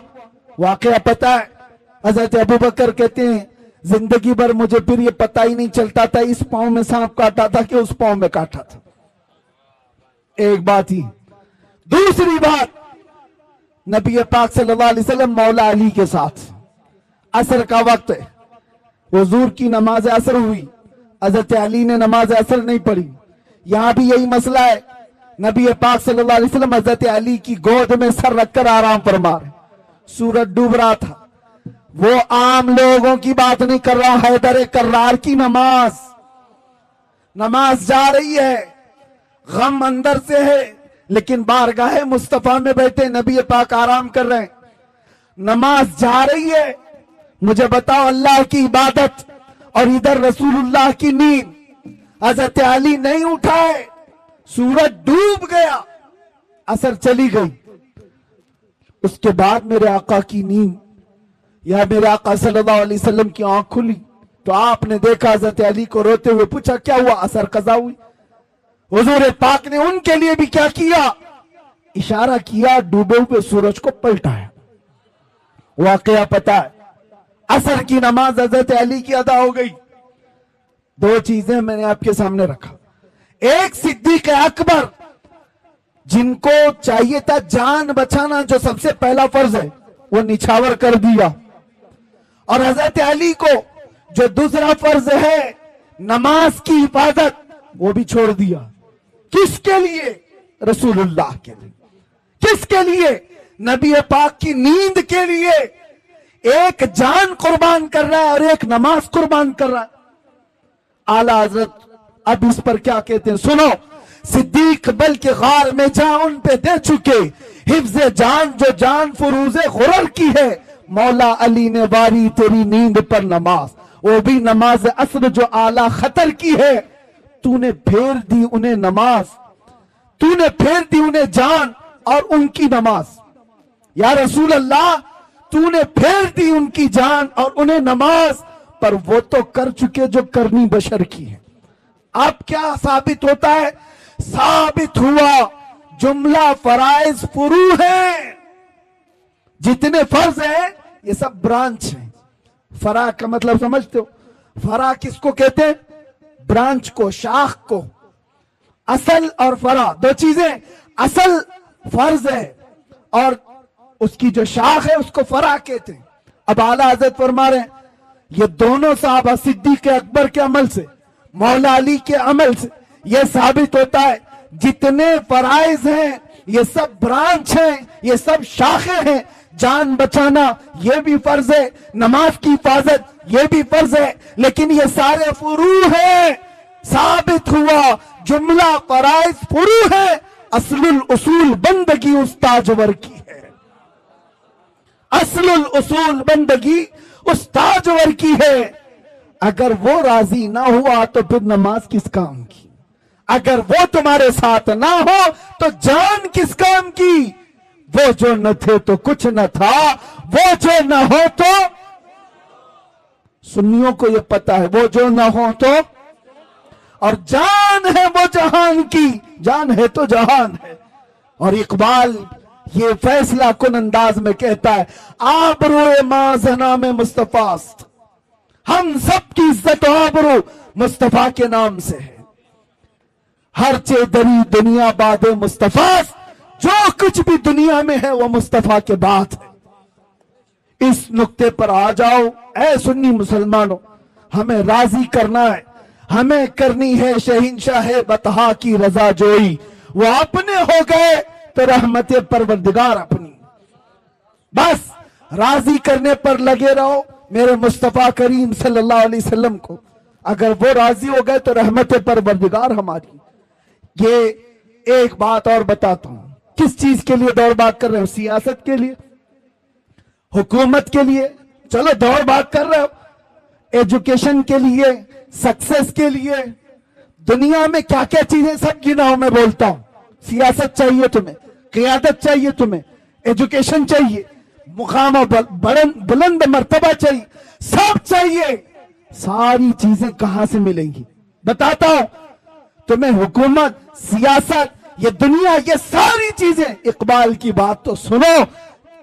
واقعہ پتا ہے، حضرت ابوبکر کہتے ہیں زندگی بھر مجھے پھر یہ پتہ ہی نہیں چلتا تھا اس پاؤں میں سانپ کاٹا تھا کہ اس پاؤں میں کاٹا تھا۔ ایک بات ہی۔ دوسری بات، نبی پاک صلی اللہ علیہ وسلم مولا علی کے ساتھ، عصر کا وقت ہے، حضور کی نماز عصر ہوئی، حضرت علی نے نماز عصر نہیں پڑھی۔ یہاں بھی یہی مسئلہ ہے، نبی پاک صلی اللہ علیہ وسلم حضرت علی کی گود میں سر رکھ کر آرام فرما رہے، سورج ڈوب رہا تھا۔ وہ عام لوگوں کی بات نہیں کر رہا، حیدر کرار کی نماز، نماز جا رہی ہے، غم اندر سے ہے، لیکن بارگاہ مصطفیٰ میں بیٹھے نبی پاک آرام کر رہے ہیں، نماز جا رہی ہے۔ مجھے بتاؤ، اللہ کی عبادت اور ادھر رسول اللہ کی نیند، حضرت علی نہیں اٹھائے، سورج ڈوب گیا، عصر چلی گئی۔ اس کے بعد میرے آقا کی نیند یا میرے آقا صلی اللہ علیہ وسلم کی آنکھ کھلی تو آپ نے دیکھا حضرت علی کو روتے ہوئے، پوچھا کیا ہوا؟ عصر قضا ہوئی۔ حضور پاک نے ان کے لیے بھی کیا کیا؟ اشارہ کیا، ڈوبے ہوئے سورج کو پلٹایا۔ واقعہ پتا ہے، عصر کی نماز حضرت علی کی ادا ہو گئی۔ دو چیزیں میں نے آپ کے سامنے رکھا، ایک صدیق اکبر جن کو چاہیے تھا جان بچانا جو سب سے پہلا فرض ہے وہ نچھاور کر دیا، اور حضرت علی کو جو دوسرا فرض ہے نماز کی حفاظت وہ بھی چھوڑ دیا۔ کس کے لیے؟ رسول اللہ کے لیے۔ کس کے لیے؟ نبی پاک کی نیند کے لیے۔ ایک جان قربان کر رہا ہے اور ایک نماز قربان کر رہا ہے۔ اعلیٰ حضرت اب اس پر کیا کہتے ہیں سنو، صدیق بلکہ غار میں جان ان پہ دے چکے، حفظ جان جو جان فروز غرر کی ہے، مولا علی نے واری تیری نیند پر نماز، وہ بھی نماز عصر جو اعلیٰ خطر کی ہے، تو نے پھیر دی انہیں نماز، تو نے پھیر دی انہیں جان اور ان کی نماز۔ یا رسول اللہ، تو نے پھیر دی ان کی جان اور انہیں نماز، پر وہ تو کر چکے جو کرنی بشر کی ہے۔ اب کیا ثابت ہوتا ہے؟ ثابت ہوا جملہ فرائض فرو ہیں، جتنے فرض ہیں یہ سب برانچ ہیں۔ فرع کا مطلب سمجھتے ہو؟ فرع کس کو کہتے ہیں؟ برانچ کو، شاخ کو۔ اصل اور فرع دو چیزیں، اصل فرض ہے اور اس کی جو شاخ ہے اس کو فرع کہتے ہیں۔ اب اعلیٰ حضرت فرما رہے ہیں یہ دونوں صحابہ صدیق اکبر کے عمل سے، مولا علی کے عمل سے یہ ثابت ہوتا ہے جتنے فرائض ہیں یہ سب برانچ ہیں، یہ سب شاخیں ہیں۔ جان بچانا یہ بھی فرض ہے، نماز کی حفاظت یہ بھی فرض ہے، لیکن یہ سارے فروع ہیں۔ ثابت ہوا جملہ فرائض فروع ہے، اصل الاصول بندگی اس تاجور کی ہے، اصل الاصول بندگی اس تاجور کی ہے۔ اگر وہ راضی نہ ہوا تو پھر نماز کس کام کی؟ اگر وہ تمہارے ساتھ نہ ہو تو جان کس کام کی؟ وہ جو نہ تھے تو کچھ نہ تھا، وہ جو نہ ہو تو، سنیوں کو یہ پتا ہے، وہ جو نہ ہو تو، اور جان ہے وہ جہان کی، جان ہے تو جہان ہے، اور اقبال یہ فیصلہ کن انداز میں کہتا ہے آبروئے ماں زنام مصطفیٰ، ہم سب کی عزت و آبرو مصطفیٰ کے نام سے ہے، ہر چیدری دنیا باد مصطفیٰ، جو کچھ بھی دنیا میں ہے وہ مصطفیٰ کے بعد ہے۔ اس نقطے پر آ جاؤ اے سنی مسلمانوں، ہمیں راضی کرنا ہے، ہمیں کرنی ہے شہنشاہ بطحا کی رضا جوئی، وہ اپنے ہو گئے تو رحمت پروردگار اپنی، بس راضی کرنے پر لگے رہو میرے مصطفیٰ کریم صلی اللہ علیہ وسلم کو، اگر وہ راضی ہو گئے تو رحمت پروردگار ہماری۔ یہ ایک بات اور بتاتا ہوں، کس چیز کے لیے دوڑ بھاگ کر رہے ہو؟ سیاست کے لیے، حکومت کے لیے، چلو دوڑ بھاگ کر رہے ہو، ایجوکیشن کے لیے، سکسس کے لیے، دنیا میں کیا کیا چیزیں سب گناؤں میں بولتا ہوں۔ سیاست چاہیے تمہیں، قیادت چاہیے تمہیں، ایجوکیشن چاہیے، مقام و بلند مرتبہ چاہیے، سب چاہیے، ساری چیزیں کہاں سے ملیں گی؟ بتاتا ہوں تمہیں، حکومت، سیاست، یہ دنیا، یہ ساری چیزیں۔ اقبال کی بات تو سنو،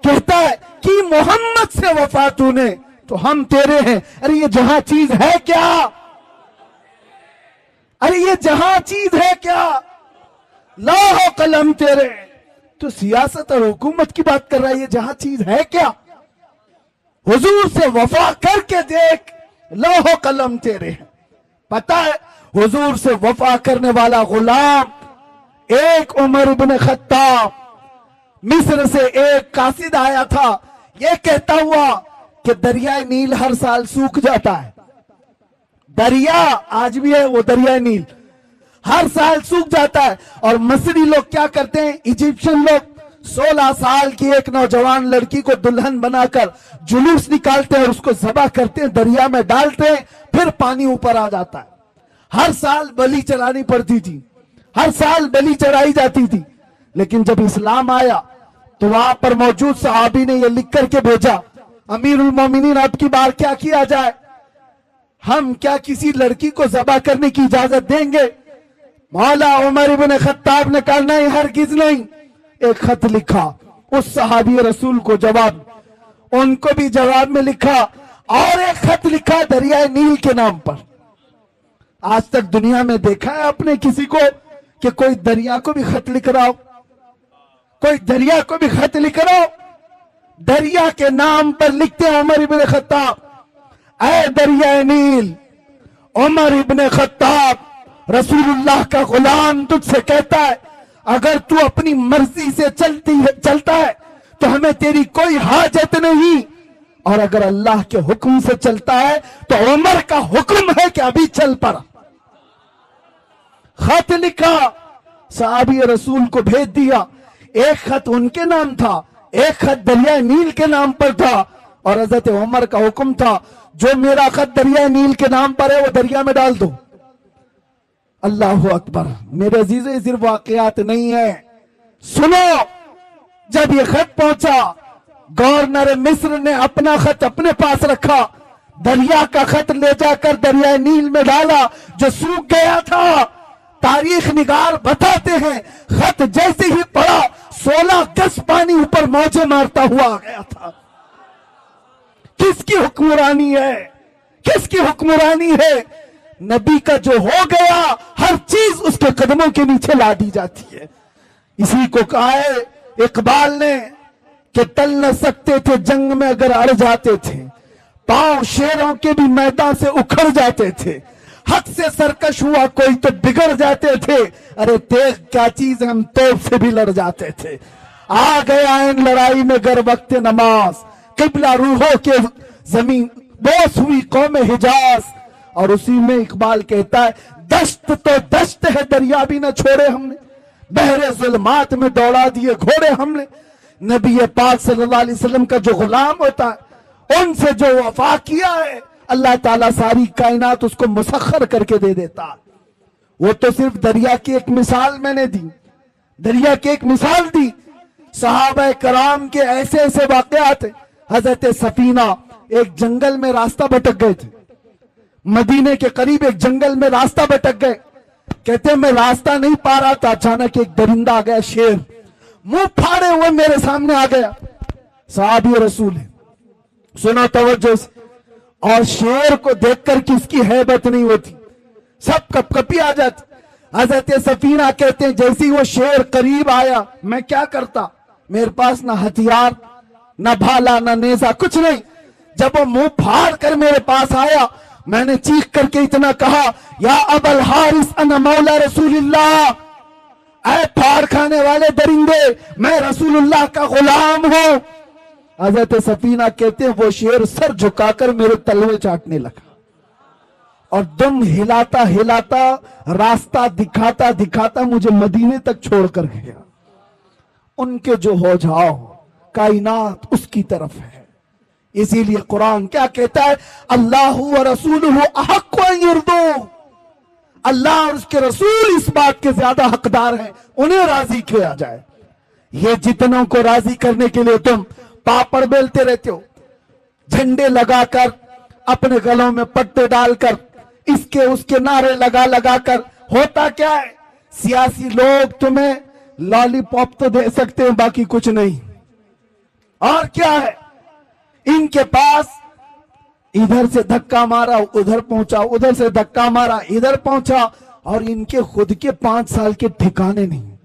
کہتا ہے کہ محمد سے وفا تو نے تو ہم تیرے ہیں۔ ارے یہ جہاں چیز ہے کیا؟ ارے یہ جہاں چیز ہے کیا؟ لوح و قلم تیرے، تو سیاست اور حکومت کی بات کر رہا ہے، یہ جہاں چیز ہے کیا؟ حضور سے وفا کر کے دیکھ، لوح و قلم تیرے ہیں۔ پتہ ہے حضور سے وفا کرنے والا غلام ایک عمر ابن خطاب، مصر سے ایک قاصد آیا تھا، یہ کہتا ہوا کہ دریائے نیل ہر سال سوکھ جاتا ہے، دریا آج بھی ہے وہ دریائے نیل، ہر سال سوکھ جاتا ہے، اور مصری لوگ کیا کرتے ہیں، ایجپشن لوگ 16 سال کی ایک نوجوان لڑکی کو دلہن بنا کر جلوس نکالتے ہیں اور اس کو ذبح کرتے ہیں، دریا میں ڈالتے ہیں، پھر پانی اوپر آ جاتا ہے۔ ہر سال بلی چڑھانی پڑتی تھی، ہر سال بلی چڑھائی جاتی تھی، لیکن جب اسلام آیا تو وہاں پر موجود صحابی نے یہ لکھ کر کے بھیجا، امیر المومنین اب کی بار کیا کیا جائے، ہم کیا کسی لڑکی کو ذبح کرنے کی اجازت دیں گے؟ مولا عمر ابن خطاب نے کہا نہیں، ہرگز نہیں۔ ایک خط لکھا اس صحابی رسول کو جواب، ان کو بھی جواب میں لکھا، اور ایک خط لکھا دریائے نیل کے نام پر۔ آج تک دنیا میں دیکھا ہے آپ نے کسی کو کہ کوئی دریا کو بھی خط لکھ رہا ہو؟ کوئی دریا کو بھی خط لکھ رہا ہو؟ دریا کے نام پر لکھتے ہیں عمر ابن خطاب، اے دریائے نیل، عمر ابن خطاب رسول اللہ کا غلام تجھ سے کہتا ہے اگر تو اپنی مرضی سے چلتا ہے تو ہمیں تیری کوئی حاجت نہیں، اور اگر اللہ کے حکم سے چلتا ہے تو عمر کا حکم ہے کہ ابھی چل پڑا۔ خط لکھا، صحابی رسول کو بھیج دیا، ایک خط ان کے نام تھا، ایک خط دریائے نیل کے نام پر تھا، اور حضرت عمر کا حکم تھا جو میرا خط دریائے نیل کے نام پر ہے وہ دریا میں ڈال دو۔ اللہ اکبر۔ میرے عزیزوں، یہ صرف واقعات نہیں ہے، سنو، جب یہ خط پہنچا گورنر مصر نے اپنا خط اپنے پاس رکھا، دریا کا خط لے جا کر دریائے نیل میں ڈالا جو سوکھ گیا تھا۔ تاریخ نگار بتاتے ہیں خط جیسے ہی پڑا 16 گز پانی اوپر موجیں مارتا ہوا آ گیا تھا۔ کس کی حکمرانی ہے؟ کس کی حکمرانی ہے؟ نبی کا جو ہو گیا ہر چیز اس کے قدموں کے نیچے لا دی جاتی ہے۔ اسی کو کہا ہے اقبال نے کہ ٹل نہ سکتے تھے جنگ میں اگر اڑ جاتے تھے، پاؤں شیروں کے بھی میدان سے اکھڑ جاتے تھے، حق سے سرکش ہوا کوئی تو بگڑ جاتے تھے، ارے تیغ کیا چیز ہم توپ سے بھی لڑ جاتے تھے۔ آ گیا ان لڑائی میں گر وقت نماز، قبلہ روحوں کے زمین بوس ہوئی قوم حجاز۔ اور اسی میں اقبال کہتا ہے دشت تو دشت ہے دریا بھی نہ چھوڑے ہم نے، بحر ظلمات میں دوڑا دیے گھوڑے ہم نے۔ نبی پاک صلی اللہ علیہ وسلم کا جو غلام ہوتا ہے ان سے جو وفا کیا ہے اللہ تعالیٰ ساری کائنات اس کو مسخر کر کے دے دیتا۔ وہ تو صرف دریا کی ایک مثال میں نے دی، دریا کی ایک مثال دی۔ صحابہ کرام کے ایسے ایسے واقعات ہیں۔ حضرت سفینہ ایک جنگل میں راستہ بھٹک گئے تھے، مدینے کے قریب ایک جنگل میں راستہ بھٹک گئے، کہتے ہیں میں راستہ نہیں پا رہا تھا، اچانک ایک درندہ آ گیا، شیر، मुंह फाड़े हुए मेरे सामने आ गया, साहबी रसूल है, सुनो तवज्जो से, और शेर को देखकर किसकी हैबत नहीं होती, सब कपकपी आ जाती। हजरत सफीना कहते हैं जैसे ही वो शेर करीब आया, मैं क्या करता, मेरे पास ना हथियार, ना भाला, ना नेजा, कुछ नहीं। जब वो मुंह फाड़ कर मेरे पास आया, मैंने चीख करके इतना कहा, या अबल हारिस अना मौला रसूलुल्लाह, ऐ फाड़ खाने वाले दरिंदे, मैं रसूलुल्लाह का गुलाम हूं। हजरत सफीना कहते हैं वो शेर सर झुकाकर मेरे तलवे चाटने लगा और दम हिलाता हिलाता, रास्ता दिखाता दिखाता मुझे मदीने तक छोड़कर गया। उनके जो हो जाओ, कायनात उसकी तरफ है। इसीलिए कुरान क्या कहता है, अल्लाह व रसूलुहु अहक्कु अन युर्दू, अल्लाह और उसके रसूल इस बात के ज्यादा हकदार हैं उन्हें राजी किया जाए। ये जितनों को राजी करने के लिए तुम पापड़ बेलते रहते हो, झंडे लगाकर, अपने गलों में पट्टे डालकर, इसके उसके नारे लगा लगा कर, होता क्या है, सियासी लोग तुम्हें लॉलीपॉप तो दे सकते हैं, बाकी कुछ नहीं। और क्या है, इनके पास इधर से धक्का मारा उधर पहुंचा, उधर से धक्का मारा इधर पहुंचा, और इनके खुद के 5 साल के ठिकाने नहीं।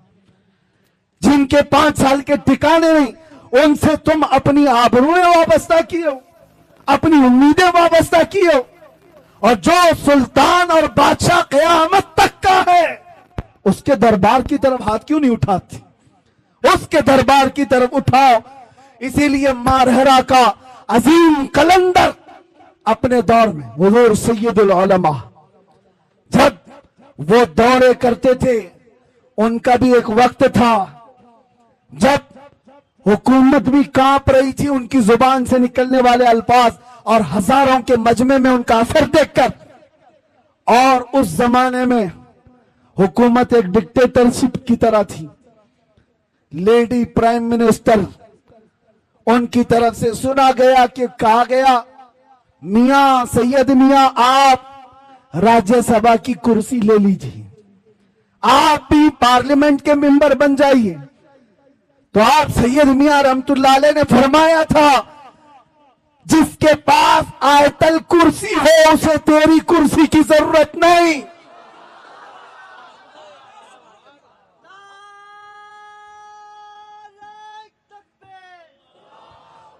जिनके 5 साल के ठिकाने नहीं, उनसे तुम अपनी आबरूएं वाबस्ता किए हो, अपनी उम्मीदें वाबस्ता किए हो। और जो सुल्तान और बादशाह क़यामत तक का है, उसके दरबार की तरफ हाथ क्यों नहीं उठाते, उसके दरबार की तरफ उठाओ। इसीलिए मारहरा का अजीम कलंदर अपने दौर में हुजूर सैयदुल उलमा जब वो दौरे करते थे, उनका भी एक वक्त था जब हुकूमत भी कांप रही थी उनकी जुबान से निकलने वाले अल्फाज और हजारों के मजमे में उनका असर देखकर। और उस जमाने में हुकूमत एक डिक्टेटरशिप की तरह थी। लेडी प्राइम मिनिस्टर, उनकी तरफ से सुना गया कि कहा गया, मियां सैयद मियां आप राज्यसभा की कुर्सी ले लीजिए, आप भी पार्लियामेंट के मेंबर बन जाइए। तो आप सैयद मियां रहमतुल्लाह अलैह ने फरमाया था, जिसके पास आयतल कुर्सी हो उसे तेरी कुर्सी की जरूरत नहीं।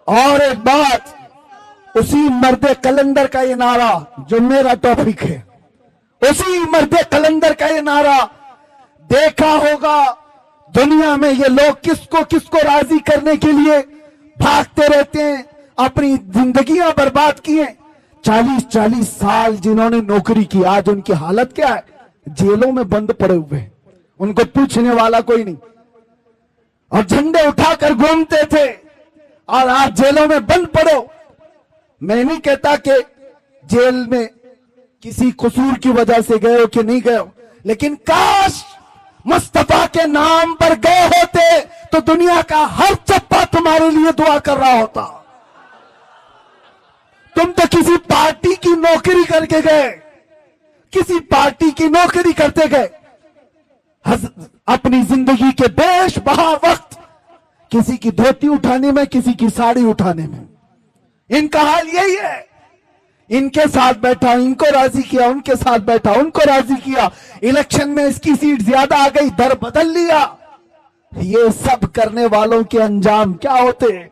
और एक बात, उसी मर्दे कलंदर का ये नारा जो मेरा टॉपिक है, उसी मर्दे कलंदर का ये नारा, देखा होगा दुनिया में ये लोग किसको किसको राजी करने के लिए भागते रहते हैं, अपनी जिंदगियां बर्बाद किए। 40-40 साल जिन्होंने नौकरी की, आज उनकी हालत क्या है, जेलों में बंद पड़े हुए, उनको पूछने वाला कोई नहीं, और झंडे उठाकर घूमते थे, और आज जेलों में बंद पड़ो। मैं नहीं कहता कि जेल में किसी कसूर की वजह से गए हो कि नहीं गए हो, लेकिन काश मुस्तफा के नाम पर गए होते तो दुनिया का हर चप्पा तुम्हारे लिए दुआ कर रहा होता। तुम तो किसी पार्टी की नौकरी करके गए, किसी पार्टी की नौकरी करते गए, अपनी जिंदगी के बेशबहा वक्त किसी की धोती उठाने में, किसी की साड़ी उठाने में। इनका हाल यही है, इनके साथ बैठा इनको राजी किया, उनके साथ बैठा उनको राजी किया, इलेक्शन में इसकी सीट ज्यादा आ गई, दर बदल लिया। ये सब करने वालों के अंजाम क्या होते हैं।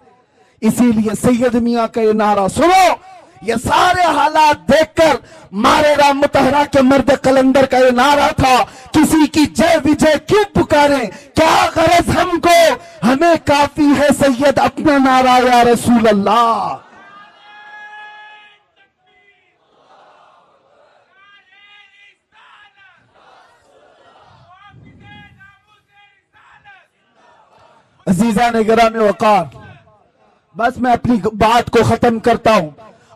इसीलिए सैयद मियां का ये नारा सुनो, ये सारे हालात देखकर मारेरा मुतहरा के मर्द कलंदर का ये नारा था, किसी की जय विजय क्यों पुकारे, क्या गरज हमको, हमें काफी है सैयद अपना नारा या रसूल अल्लाह। अजीजा ने गिरामे वकार, बस मैं अपनी बात को खत्म करता हूं।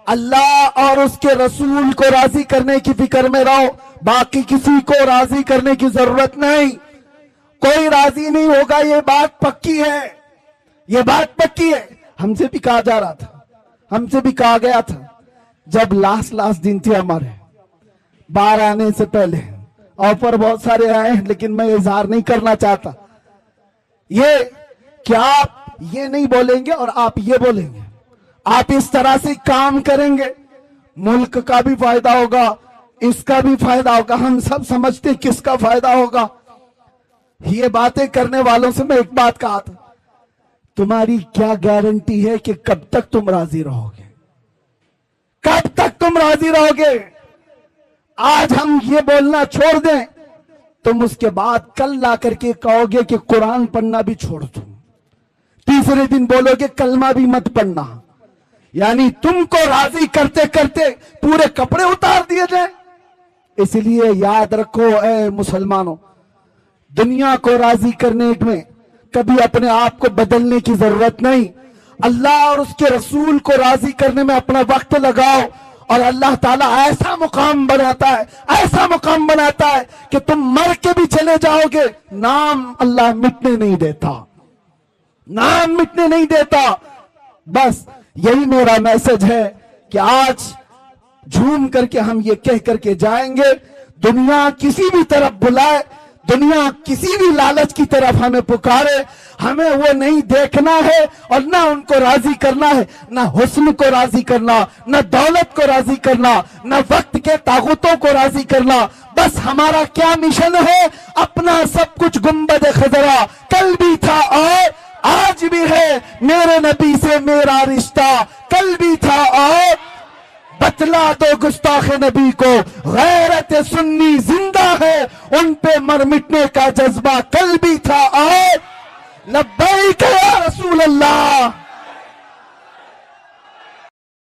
अल्लाह और उसके रसूल को राजी करने की फिक्र में रहो, बाकी किसी को राजी करने की जरूरत नहीं। कोई राजी नहीं होगा, ये बात पक्की है, ये बात पक्की है। हमसे भी कहा जा रहा था, हमसे भी कहा गया था, जब लास्ट दिन थे हमारे बाहर आने से पहले, ऑफर बहुत सारे आए, लेकिन मैं इजहार नहीं करना चाहता یہ کہ آپ یہ نہیں بولیں گے اور آپ یہ بولیں گے، آپ اس طرح سے کام کریں گے، ملک کا بھی فائدہ ہوگا، اس کا بھی فائدہ ہوگا، ہم سب سمجھتے کس کا فائدہ ہوگا۔ یہ باتیں کرنے والوں سے میں ایک بات کہا تھا، تمہاری کیا گارنٹی ہے کہ کب تک تم راضی رہو گے؟ کب تک تم راضی رہو گے؟ آج ہم یہ بولنا چھوڑ دیں، تم اس کے بعد کل لا کر کے کہو گے کہ قرآن پڑھنا بھی چھوڑ دوں، تیسرے دن بولو گے کلمہ بھی مت پڑھنا، یعنی تم کو راضی کرتے کرتے پورے کپڑے اتار دیے جائیں۔ اس لیے یاد رکھو اے مسلمانوں، دنیا کو راضی کرنے میں کبھی اپنے آپ کو بدلنے کی ضرورت نہیں، اللہ اور اس کے رسول کو راضی کرنے میں اپنا وقت لگاؤ، اور اللہ تعالیٰ ایسا مقام بناتا ہے، ایسا مقام بناتا ہے کہ تم مر کے بھی چلے جاؤ گے، نام اللہ مٹنے نہیں دیتا، نام مٹنے نہیں دیتا۔ بس یہی میرا میسج ہے کہ آج جھوم کر کے ہم یہ کہہ کر کے جائیں گے، دنیا کسی بھی طرف بلائے، دنیا کسی بھی لالچ کی طرف ہمیں پکارے، ہمیں وہ نہیں دیکھنا ہے اور نہ ان کو راضی کرنا ہے، نہ حسن کو راضی کرنا، نہ دولت کو راضی کرنا، نہ وقت کے طاغوتوں کو راضی کرنا۔ بس ہمارا کیا مشن ہے؟ اپنا سب کچھ گنبد خضرا کل بھی تھا اور آج بھی ہے، میرے نبی سے میرا رشتہ کل بھی تھا اور بتلا دو گستاخ نبی کو غیرت سنی زندہ ہے، ان پہ مر مٹنے کا جذبہ کل بھی تھا اور لبیک یا رسول اللہ۔